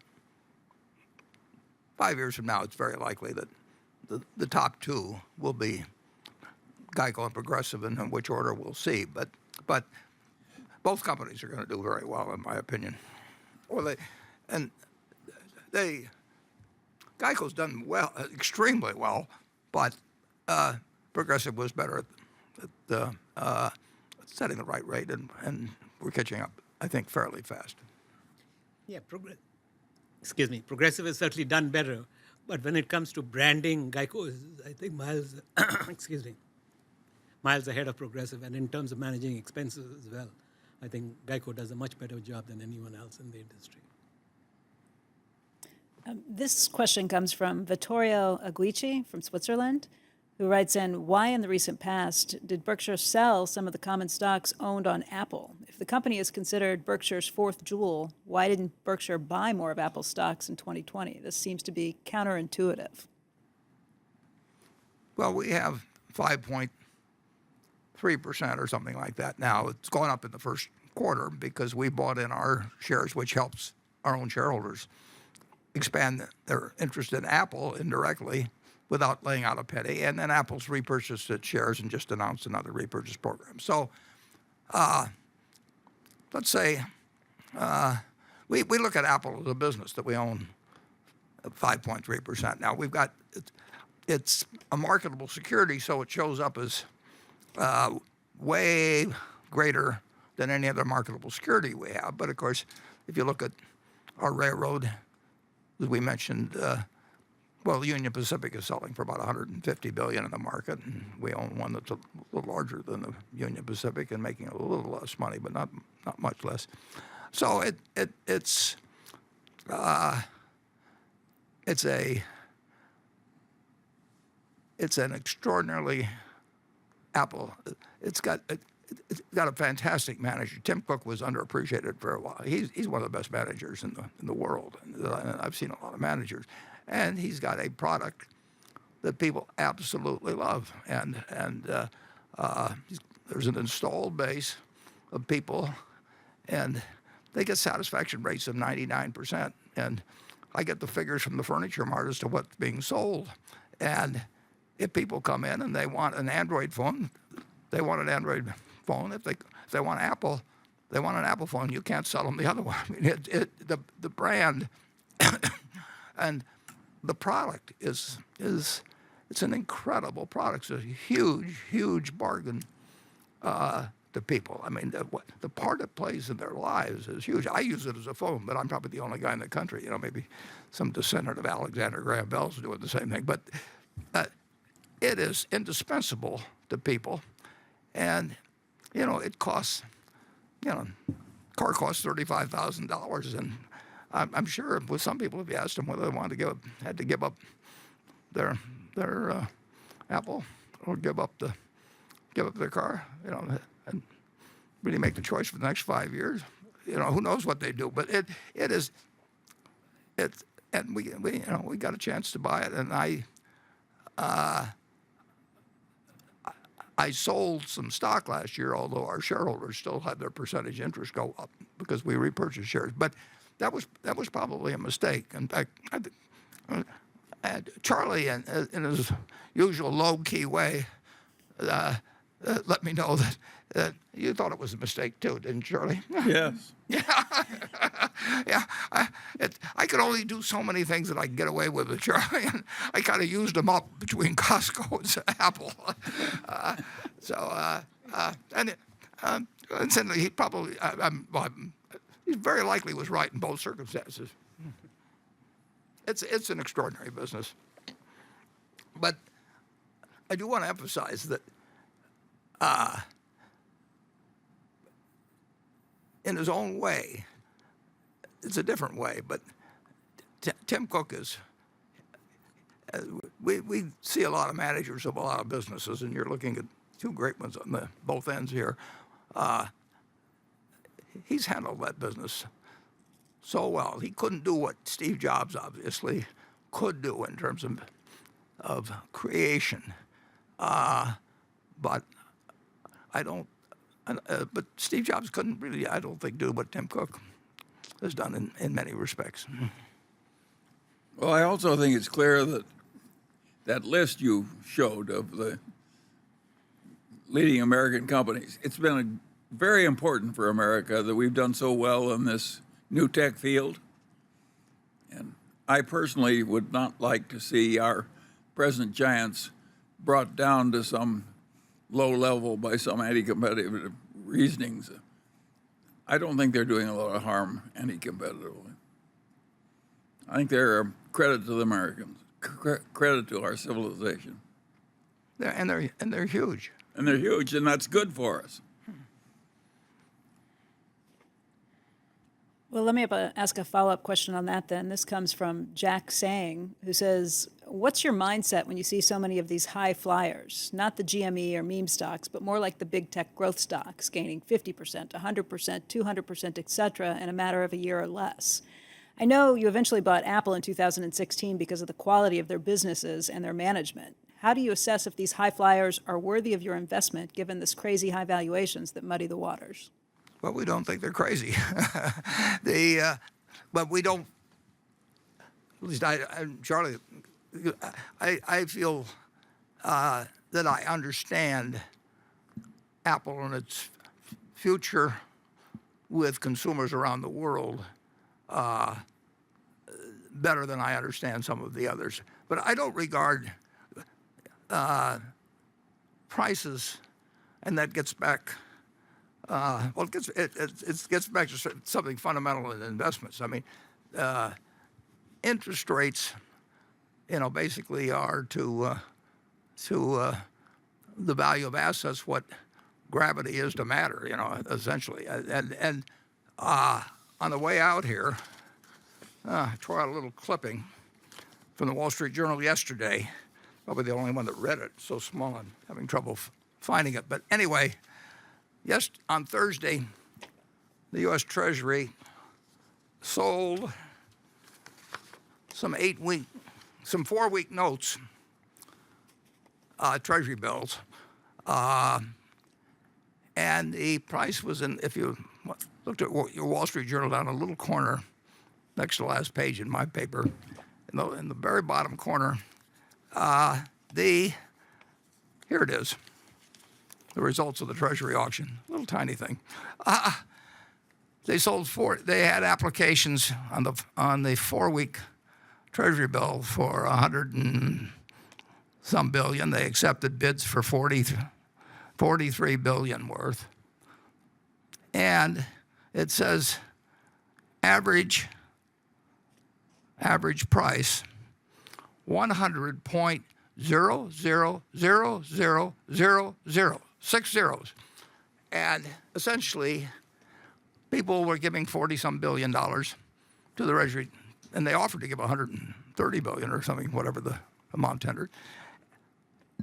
5 years from now, it's very likely that the top two will be Geico and Progressive, and in which order we'll see. But both companies are going to do very well, in my opinion. Geico's done well, extremely well, but Progressive was better at setting the right rate, and we're catching up, I think, fairly fast. Yeah, Progressive has certainly done better, but when it comes to branding, Geico is, I think, miles ahead of Progressive, and in terms of managing expenses as well, I think Geico does a much better job than anyone else in the industry. This question comes from Vittorio Aguici from Switzerland, who writes in, why in the recent past did Berkshire sell some of the common stocks owned on Apple? If the company is considered Berkshire's fourth jewel, why didn't Berkshire buy more of Apple stocks in 2020? This seems to be counterintuitive. Well, we have 5.3% or something like that now. It's gone up in the first quarter because we bought in our shares, which helps our own shareholders expand their interest in Apple indirectly without laying out a penny. And then Apple's repurchased its shares and just announced another repurchase program. So let's say we look at Apple as a business that we own 5.3%. Now we've got, it's a marketable security, so it shows up as way greater than any other marketable security we have. But of course, if you look at our railroad, as we mentioned, well, Union Pacific is selling for about $150 billion in the market, and we own one that's a little larger than the Union Pacific and making a little less money, but not much less. So it's an extraordinarily Apple. It's got a fantastic manager. Tim Cook was underappreciated for a while. He's one of the best managers in the world. And I've seen a lot of managers, and he's got a product that people absolutely love. And there's an installed base of people, and they get satisfaction rates of 99%. And I get the figures from the Furniture Mart as to what's being sold. And if people come in and they want an Android phone, they want an Android phone. If they want Apple, they want an Apple phone. You can't sell them the other one. I mean, the brand and the product is it's an incredible product. It's a huge bargain to people. I mean, the part it plays in their lives is huge. I use it as a phone, but I'm probably the only guy in the country. You know, maybe some descendant of Alexander Graham Bell's doing the same thing. But it is indispensable to people, and it costs. Car costs $35,000, and I'm sure with some people, if you asked them whether they wanted to had to give up their Apple or give up their car, and really make the choice for the next 5 years, who knows what they do? But and we got a chance to buy it, and I sold some stock last year, although our shareholders still had their percentage interest go up because we repurchased shares. But that was probably a mistake. In fact, Charlie, in his usual low-key way, let me know that you thought it was a mistake too, didn't you, Charlie? Yes. Yeah. I could only do so many things that I could get away with Charlie, and I kind of used them up between Costco and Apple. And incidentally, he probably, he very likely was right in both circumstances. It's an extraordinary business. But I do want to emphasize that in his own way, it's a different way, but Tim Cook is, we see a lot of managers of a lot of businesses, and you're looking at two great ones on both ends here. He's handled that business so well. He couldn't do what Steve Jobs obviously could do in terms of creation, but but Steve Jobs couldn't really, I don't think, do what Tim Cook has done in many respects. Well, I also think it's clear that that list you showed of the leading American companies. It's been very important for America that we've done so well in this new tech field. And I personally would not like to see our present giants brought down to some low level by some anti-competitive reasonings. I don't think they're doing a lot of harm anti-competitively. I think they're a credit to the Americans, credit to our civilization. And they're huge. And they're huge, and that's good for us. Well, let me ask a follow-up question on that then. This comes from Jack Sang, who says, what's your mindset when you see so many of these high flyers, not the GME or meme stocks, but more like the big tech growth stocks, gaining 50%, 100%, 200%, et cetera, in a matter of a year or less? I know you eventually bought Apple in 2016 because of the quality of their businesses and their management. How do you assess if these high flyers are worthy of your investment given this crazy high valuations that muddy the waters? Well, we don't think they're crazy. But we don't, at least Charlie, I feel that I understand Apple and its future with consumers around the world better than I understand some of the others. But I don't regard prices, and that gets back. It gets back to something fundamental in investments. I mean, interest rates, basically are to the value of assets what gravity is to matter. Essentially. And on the way out here, I tore out a little clipping from the Wall Street Journal yesterday. Probably the only one that read it. It's so small, I'm having trouble finding it. But anyway. Yes, on Thursday, the U.S. Treasury sold some 4-week notes, Treasury bills, and the price was if you looked at your Wall Street Journal down a little corner, next to the last page in my paper, in the very bottom corner, here it is. The results of the Treasury auction, a little tiny thing. They had applications on the 4-week Treasury bill for 100 and some billion. They accepted bids for 43 billion worth. And it says average price 100.00000. 6 zeros. And essentially, people were giving 40-some billion dollars to the Treasury, and they offered to give 130 billion or something, whatever the amount tendered.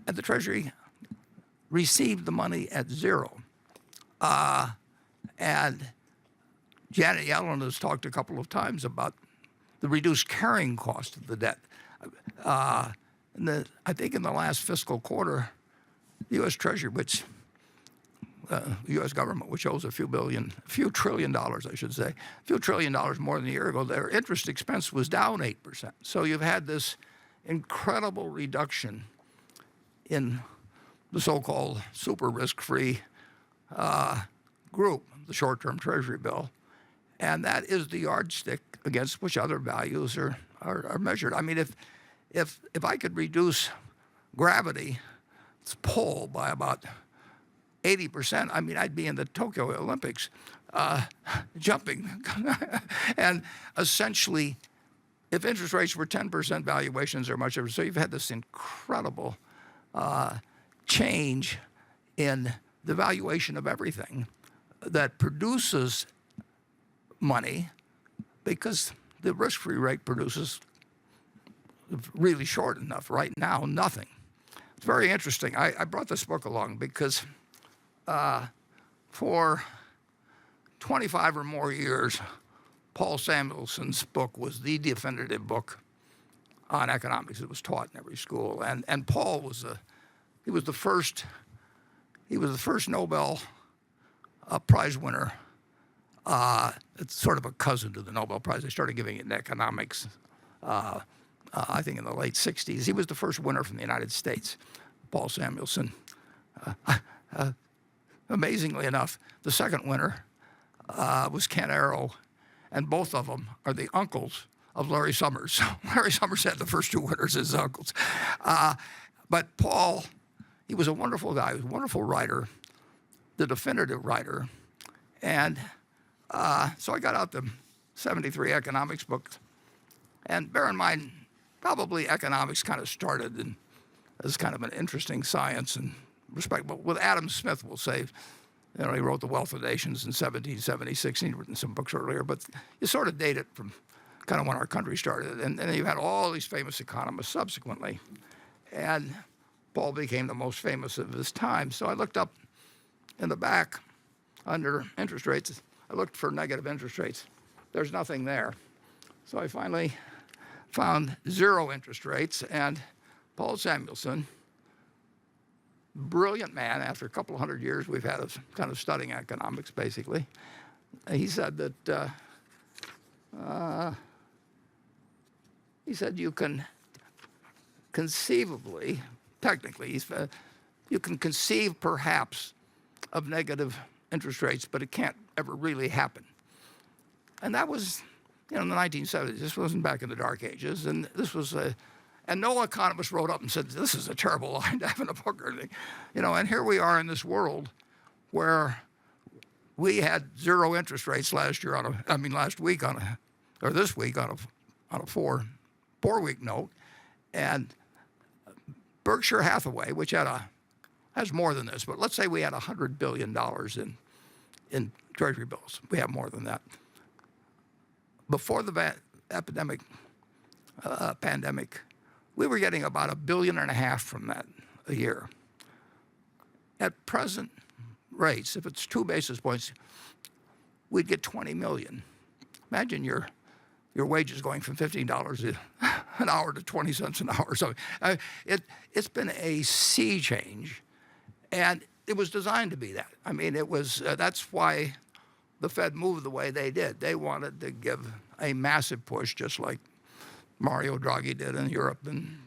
And the Treasury received the money at zero. And Janet Yellen has talked a couple of times about the reduced carrying cost of the debt. I think in the last fiscal quarter, the U.S. Treasury, the U.S. government, which owes a few trillion dollars, I should say, a few trillion dollars more than a year ago, their interest expense was down 8%. So you've had this incredible reduction in the so-called super risk-free group, the short-term Treasury bill, and that is the yardstick against which other values are measured. I mean, if I could reduce gravity, its pull by about 80%, I mean, I'd be in the Tokyo Olympics jumping. And essentially, if interest rates were 10%, valuations are much. So you've had this incredible change in the valuation of everything that produces money, because the risk-free rate produces really short enough. Right now, nothing. It's very interesting. I brought this book along because for 25 or more years, Paul Samuelson's book was the definitive book on economics. It was taught in every school. And Paul was the first Nobel Prize winner. It's sort of a cousin to the Nobel Prize. They started giving it in economics, I think in the late 60s. He was the first winner from the United States, Paul Samuelson. Amazingly enough, the second winner was Ken Arrow, and both of them are the uncles of Larry Summers. Larry Summers had the first two winners as uncles. But Paul, he was a wonderful guy. He was a wonderful writer, the definitive writer. And so I got out the 73 economics book. And bear in mind, probably economics kind of started as kind of an interesting science and respectable. With Adam Smith, we'll say, he wrote The Wealth of Nations in 1776, and he'd written some books earlier, but you sort of date it from kind of when our country started. And then you had all these famous economists subsequently. And Paul became the most famous of his time. So I looked up in the back under interest rates. I looked for negative interest rates. There's nothing there. So I finally found zero interest rates, and Paul Samuelson, brilliant man, after a couple of hundred years we've had of kind of studying economics, basically. He said that, you can conceivably, technically, you can conceive perhaps of negative interest rates, but it can't ever really happen. And that was, in the 1970s. This wasn't back in the dark ages. And this was and no economist wrote up and said, this is a terrible line to have in a book or anything. And here we are in this world where we had zero interest rates last week or this week on a four-week note. And Berkshire Hathaway, which has more than this, but let's say we had $100 billion in treasury bills. We have more than that. Before the pandemic, we were getting about $1.5 billion from that a year. At present rates, if it's 2 basis points, we'd get 20 million. Imagine your wages going from $15 an hour to 20 cents an hour. So it's been a sea change, and it was designed to be that. I mean, it was that's why the Fed moved the way they did. They wanted to give a massive push, just like Mario Draghi did in Europe in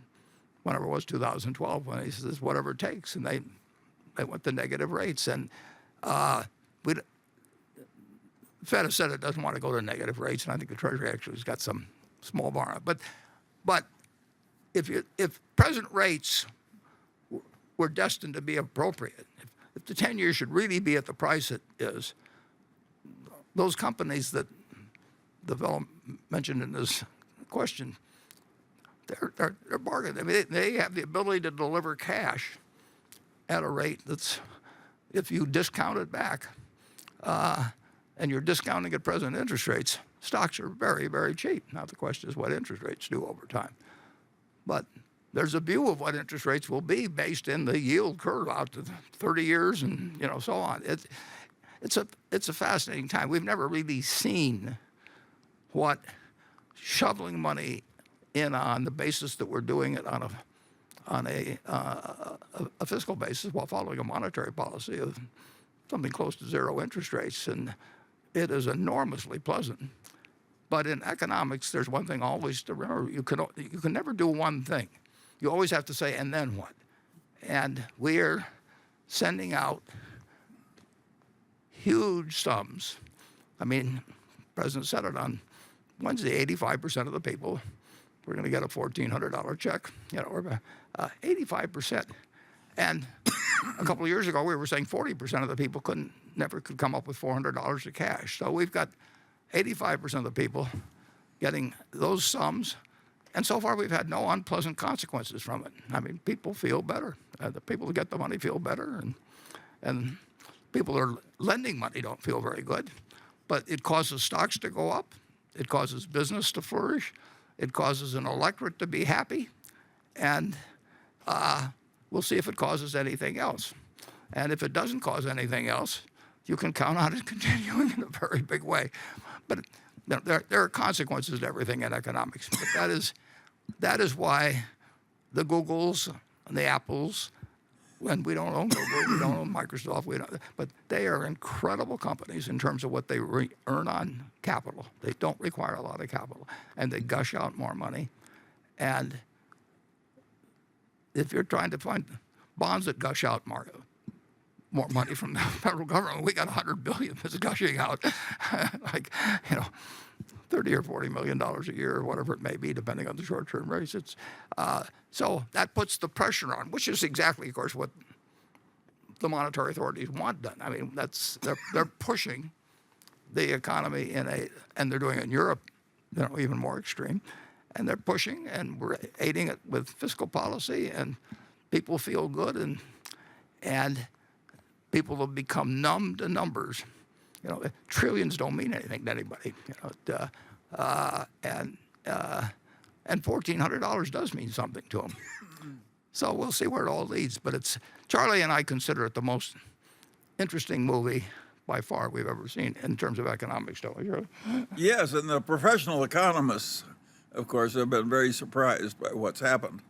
whenever it was 2012, when he says whatever it takes, and they went to negative rates. And the Fed has said it doesn't want to go to negative rates, and I think the Treasury actually has got some small bar on it. But if present rates were destined to be appropriate, if the 10 years should really be at the price it is, those companies that the fellow mentioned in his question, they're bargain. I mean, they have the ability to deliver cash at a rate that's, if you discount it back, and you're discounting at present interest rates, stocks are very, very cheap. Now the question is what interest rates do over time. But there's a view of what interest rates will be based in the yield curve out to 30 years and so on. It's a fascinating time. We've never really seen what shoveling money in on the basis that we're doing it on a fiscal basis while following a monetary policy of something close to zero interest rates, and it is enormously pleasant. But in economics, there's one thing always to remember: you can never do one thing. You always have to say, and then what? And we're sending out huge sums. I mean, the President said it on Wednesday, 85% of the people were going to get a $1,400 check, 85%. And a couple of years ago, we were saying 40% of the people never could come up with $400 of cash. So we've got 85% of the people getting those sums. And so far, we've had no unpleasant consequences from it. I mean, people feel better. The people who get the money feel better. And people who are lending money don't feel very good. But it causes stocks to go up. It causes business to flourish. It causes an electorate to be happy. And we'll see if it causes anything else. And if it doesn't cause anything else, you can count on it continuing in a very big way. But there are consequences to everything in economics. But that is why the Googles and the Apples, when we don't own Google, we don't own Microsoft, but they are incredible companies in terms of what they earn on capital. They don't require a lot of capital, and they gush out more money. And more money from the federal government. We got $100 billion that's gushing out, like, you know, $30 or $40 million a year, or whatever it may be, depending on the short-term rates. So that puts the pressure on, which is exactly, of course, what the monetary authorities want done. I mean, they're pushing the economy and they're doing it in Europe, you know, even more extreme. And they're pushing, and we're aiding it with fiscal policy, and people feel good, and people have become numb to numbers. You know, trillions don't mean anything to anybody. You know, and $1,400 does mean something to them. So we'll see where it all leads. But Charlie and I consider it the most interesting movie by far we've ever seen in terms of economics, don't we, Charlie? Yes, and the professional economists, of course, have been very surprised by what's happened.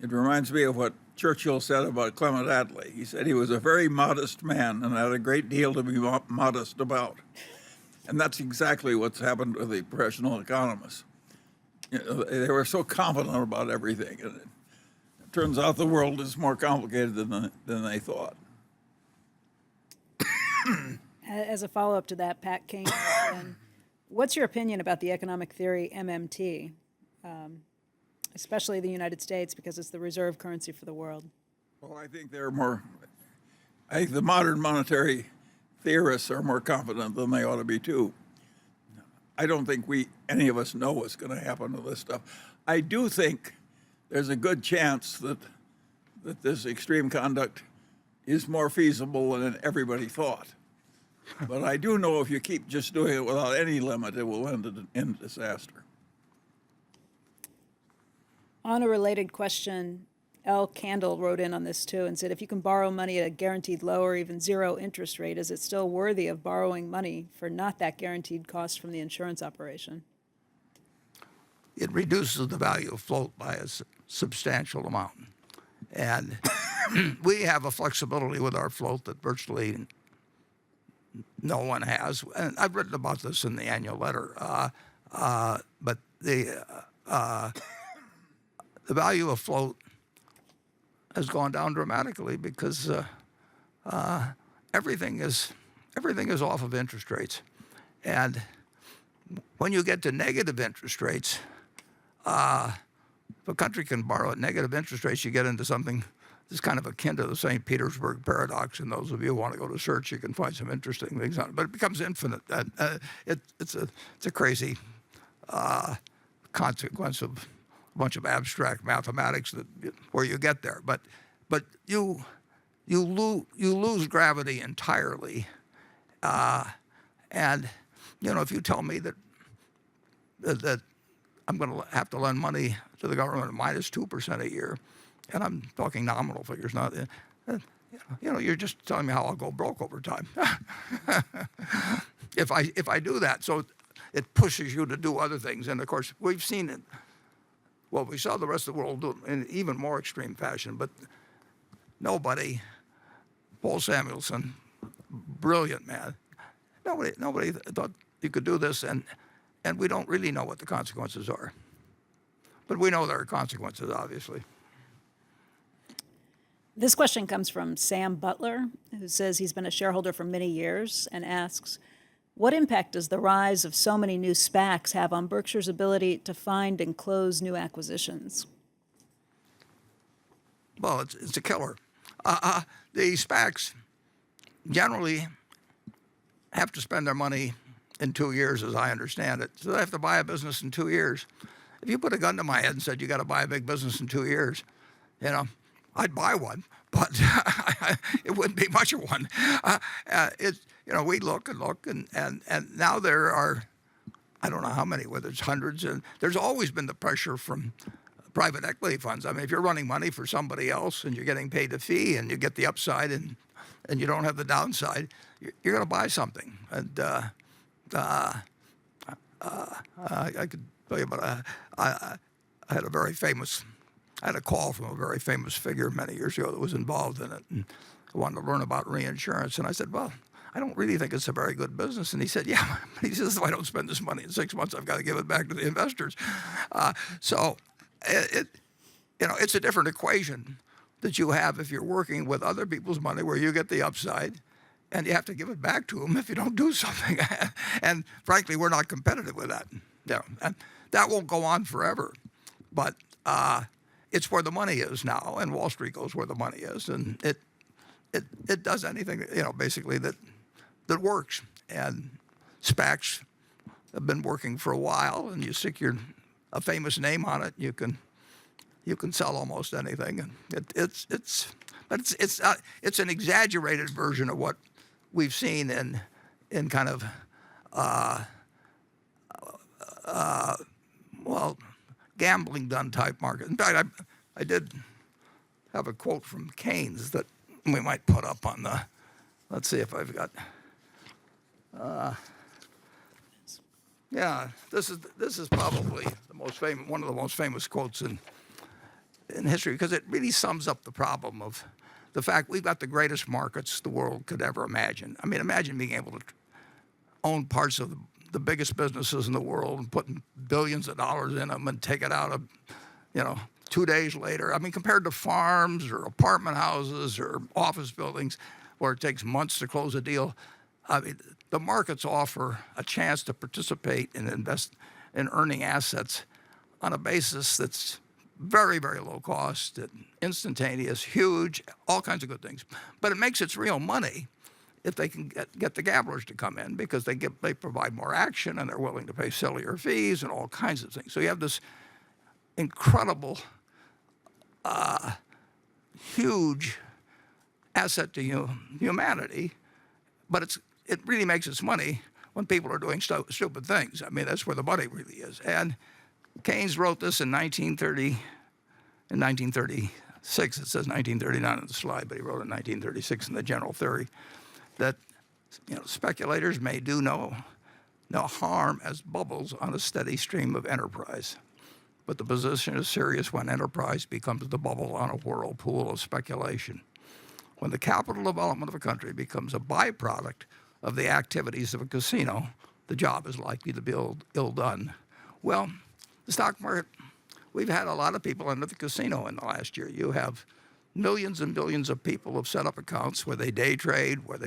It reminds me of what Churchill said about Clement Attlee. He said he was a very modest man and had a great deal to be modest about. And that's exactly what's happened with the professional economists. You know, they were so confident about everything. And it turns out the world is more complicated than they thought. As a follow-up to that, Pat King, what's your opinion about the economic theory MMT, especially the United States, because it's the reserve currency for the world? Well, I think the modern monetary theorists are more confident than they ought to be too. I don't think any of us know what's going to happen to this stuff. I do think there's a good chance that this extreme conduct is more feasible than everybody thought. But I do know if you keep just doing it without any limit, it will end in disaster. On a related question, L. Candle wrote in on this too and said, if you can borrow money at a guaranteed low or even zero interest rate, is it still worthy of borrowing money for not that guaranteed cost from the insurance operation? It reduces the value of float by a substantial amount. And we have a flexibility with our float that virtually no one has. And I've written about this in the annual letter. But the value of float has gone down dramatically because everything is off of interest rates. And when you get to negative interest rates, if a country can borrow at negative interest rates, you get into something that's kind of akin to the St. Petersburg paradox. And those of you who want to go to search, you can find some interesting things on it. But it becomes infinite. It's a crazy consequence of a bunch of abstract mathematics where you get there. But you lose gravity entirely. And you know, if you tell me that I'm going to have to lend money to the government at minus 2% a year, and I'm talking nominal figures, not, you know, you're just telling me how I'll go broke over time. if I do that, so it pushes you to do other things. And of course, we've seen it. Well, we saw the rest of the world do it in even more extreme fashion, but nobody, Paul Samuelson, brilliant man, nobody thought you could do this, and we don't really know what the consequences are. But we know there are consequences, obviously. This question comes from Sam Butler, who says he's been a shareholder for many years and asks, what impact does the rise of so many new SPACs have on Berkshire's ability to find and close new acquisitions? Well, it's a killer. The SPACs generally have to spend their money in 2 years, as I understand it. So they have to buy a business in 2 years. If you put a gun to my head and said you got to buy a big business in 2 years, you know, I'd buy one, but it wouldn't be much of one. You know, we look, and now there are, I don't know how many, whether it's hundreds, and there's always been the pressure from private equity funds. I mean, if you're running money for somebody else and you're getting paid a fee and you get the upside and you don't have the downside, you're going to buy something. And I could tell you about I had a call from a very famous figure many years ago that was involved in it and wanted to learn about reinsurance. And I said, well, I don't really think it's a very good business. And he said, yeah. He says, if I don't spend this money in 6 months, I've got to give it back to the investors. So you know, it's a different equation that you have if you're working with other people's money, where you get the upside, and you have to give it back to them if you don't do something. And frankly, we're not competitive with that. Yeah, and that won't go on forever, but it's where the money is now, and Wall Street goes where the money is, and it does anything, basically that works. And SPACs have been working for a while, and you stick a famous name on it, you can sell almost anything, and it's an exaggerated version of what we've seen in kind of gambling done type market. In fact, I did have a quote from Keynes that we might put up on the. Let's see if I've got. Yeah, this is probably one of the most famous quotes in history, because it really sums up the problem of the fact we've got the greatest markets the world could ever imagine. I mean, imagine being able to own parts of the biggest businesses in the world and putting billions of dollars in them and take it out of, 2 days later. I mean, compared to farms or apartment houses or office buildings where it takes months to close a deal, I mean, the markets offer a chance to participate and invest in earning assets on a basis that's very, very low cost, and instantaneous, huge, all kinds of good things. But it makes its real money if they can get the gamblers to come in, because they provide more action and they're willing to pay sillier fees and all kinds of things. So you have this incredible, huge asset to humanity, but it really makes its money when people are doing stupid things. I mean, that's where the money really is. And Keynes wrote this in 1936. It says 1939 on the slide, but he wrote it in 1936 in the General Theory, that speculators may do no harm as bubbles on a steady stream of enterprise. But the position is serious when enterprise becomes the bubble on a whirlpool of speculation. When the capital development of a country becomes a byproduct of the activities of a casino, the job is likely to be ill done. Well, the stock market, we've had a lot of people into the casino in the last year. You have millions and billions of people have set up accounts where they day trade, where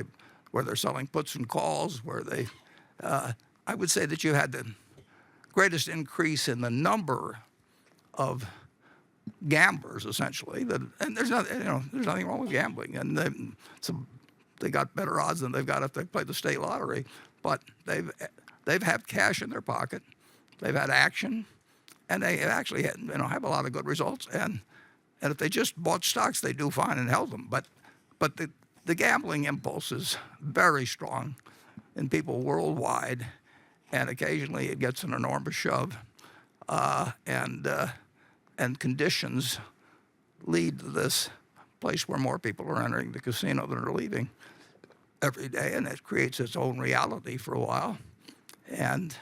they're selling puts and calls, where they, I would say that you had the greatest increase in the number of gamblers, essentially. And there's nothing wrong with gambling, and they got better odds than they've got if they play the state lottery. But they've had cash in their pocket, they've had action, and they actually have a lot of good results. And if they just bought stocks, they do fine and held them. But the gambling impulse is very strong in people worldwide, and occasionally it gets an enormous shove, and conditions lead to this place where more people are entering the casino than are leaving every day, and it creates its own reality for a while. And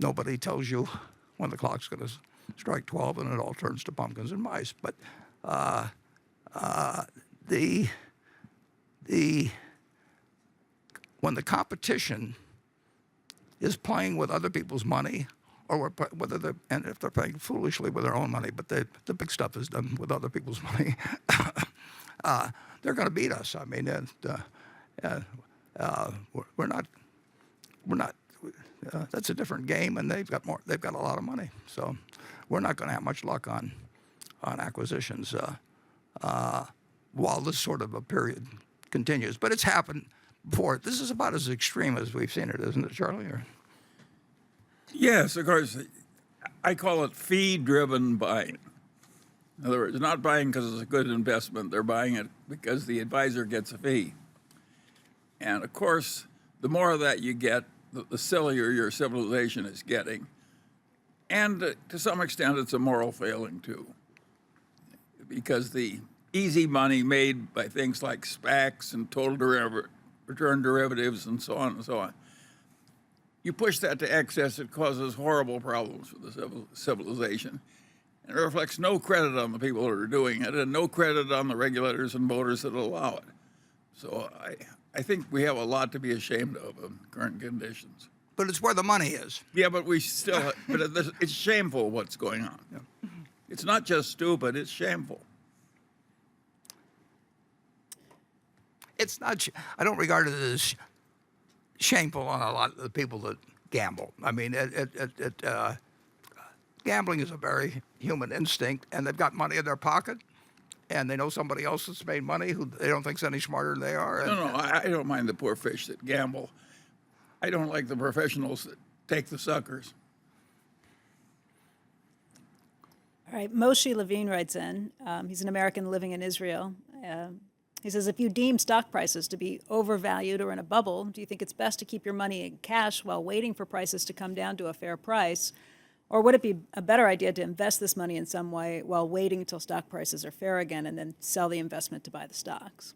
nobody tells you when the clock's going to strike 12 and it all turns to pumpkins and mice. But when the competition is playing with other people's money, or if they're playing foolishly with their own money, but the big stuff is done with other people's money, they're going to beat us. I mean, we're not. That's a different game, and they've got a lot of money, so we're not going to have much luck on acquisitions while this sort of a period continues. But it's happened before. This is about as extreme as we've seen it, isn't it, Charlie? Or? Yes, of course. I call it fee-driven buying. In other words, not buying because it's a good investment. They're buying it because the advisor gets a fee. And of course, the more of that you get, the sillier your civilization is getting. And to some extent, it's a moral failing too. Because the easy money made by things like SPACs and total return derivatives and so on, you push that to excess, it causes horrible problems for the civilization. And it reflects no credit on the people who are doing it, and no credit on the regulators and voters that allow it. So I think we have a lot to be ashamed of in current conditions. But it's where the money is. Yeah, but it's shameful what's going on. Yeah. It's not just stupid, it's shameful. it's not. I don't regard it as shameful on a lot of the people that gamble. I mean, gambling is a very human instinct, and they've got money in their pocket, and they know somebody else that's made money who they don't think's any smarter than they are. And, No, I don't mind the poor fish that gamble. I don't like the professionals that take the suckers. All right, Moshe Levine writes in. He's an American living in Israel. He says, if you deem stock prices to be overvalued or in a bubble, do you think it's best to keep your money in cash while waiting for prices to come down to a fair price? Or would it be a better idea to invest this money in some way while waiting until stock prices are fair again and then sell the investment to buy the stocks?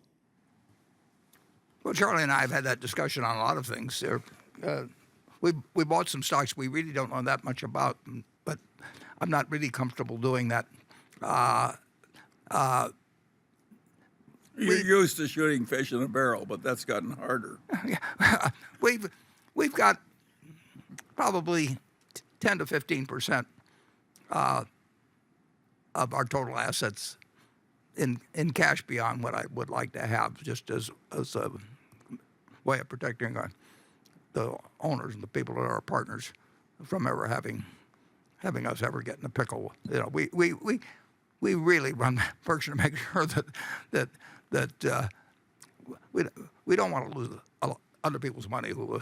Well, Charlie and I have had that discussion on a lot of things. We bought some stocks we really don't know that much about, but I'm not really comfortable doing that. You're used to shooting fish in a barrel, but that's gotten harder. We've got probably 10 to 15% of our total assets in cash beyond what I would like to have, just as a way of protecting the owners and the people that are our partners from ever having us ever get in a pickle. You know, we really run Berkshire to make sure that we don't want to lose other people's money who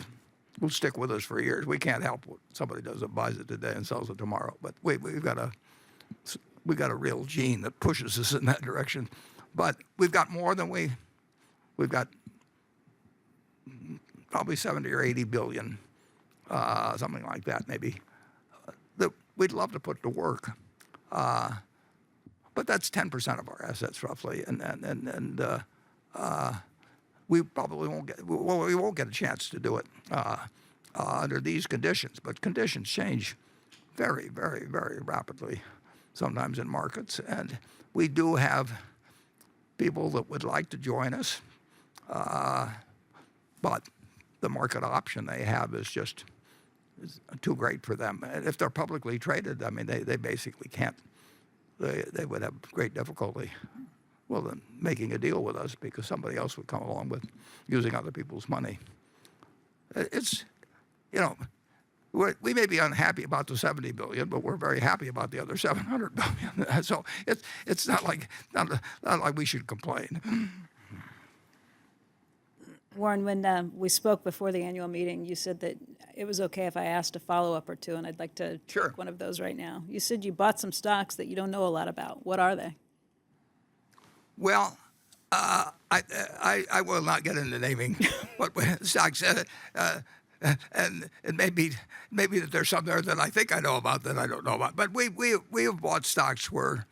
will stick with us for years. We can't help what somebody does that buys it today and sells it tomorrow. But we've got a real gene that pushes us in that direction. But we've got more than we've got probably 70 or 80 billion, something like that maybe, that we'd love to put to work. But that's 10% of our assets roughly, and we probably won't get a chance to do it under these conditions. But conditions change very, very, very rapidly sometimes in markets, and we do have people that would like to join us, but the market option they have is just too great for them. And if they're publicly traded, I mean, they basically can't. They would have great difficulty, well, then making a deal with us because somebody else would come along with using other people's money. It's, you know, we may be unhappy about the 70 billion, but we're very happy about the other 700 billion. So it's not like we should complain. Warren, when we spoke before the annual meeting, you said that it was okay if I asked a follow-up or two, and I'd like to Sure. take one of those right now. You said you bought some stocks that you don't know a lot about. What are they? Well, I will not get into naming what stocks, and maybe that there's some there that I think I know about that I don't know about. But we have bought stocks where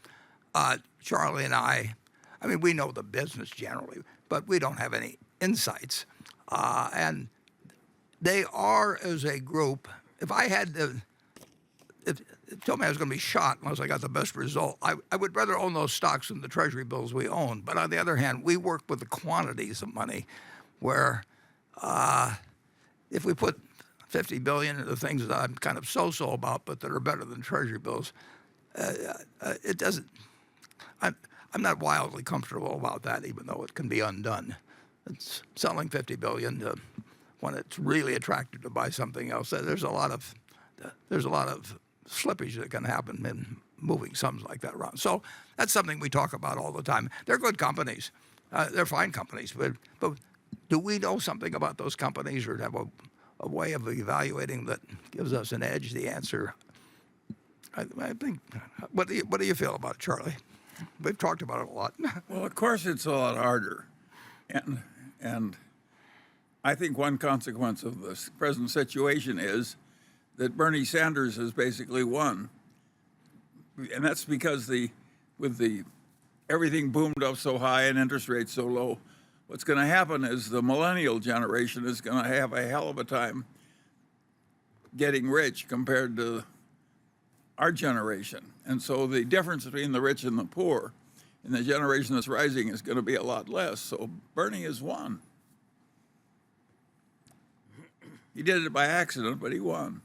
Charlie and I mean, we know the business generally, but we don't have any insights, and they are as a group. If I had to, if it told me I was going to be shot unless I got the best result, I would rather own those stocks than the treasury bills we own. But on the other hand, we work with the quantities of money, where if we put 50 billion into things that I'm kind of so-so about, but that are better than treasury bills, it doesn't. I'm not wildly comfortable about that, even though it can be undone. It's selling 50 billion when it's really attractive to buy something else. There's a lot of slippage that can happen in moving sums like that around. So that's something we talk about all the time. They're good companies. They're fine companies. But do we know something about those companies or have a way of evaluating that gives us an edge? The answer, I think, what do you feel about it, Charlie? We've talked about it a lot. Well, of course, it's a lot harder, and I think one consequence of this present situation is that Bernie Sanders has basically won, and that's because everything boomed up so high and interest rates so low. What's going to happen is the millennial generation is going to have a hell of a time getting rich compared to our generation. And so the difference between the rich and the poor in the generation that's rising is going to be a lot less. So Bernie has won. He did it by accident, but he won.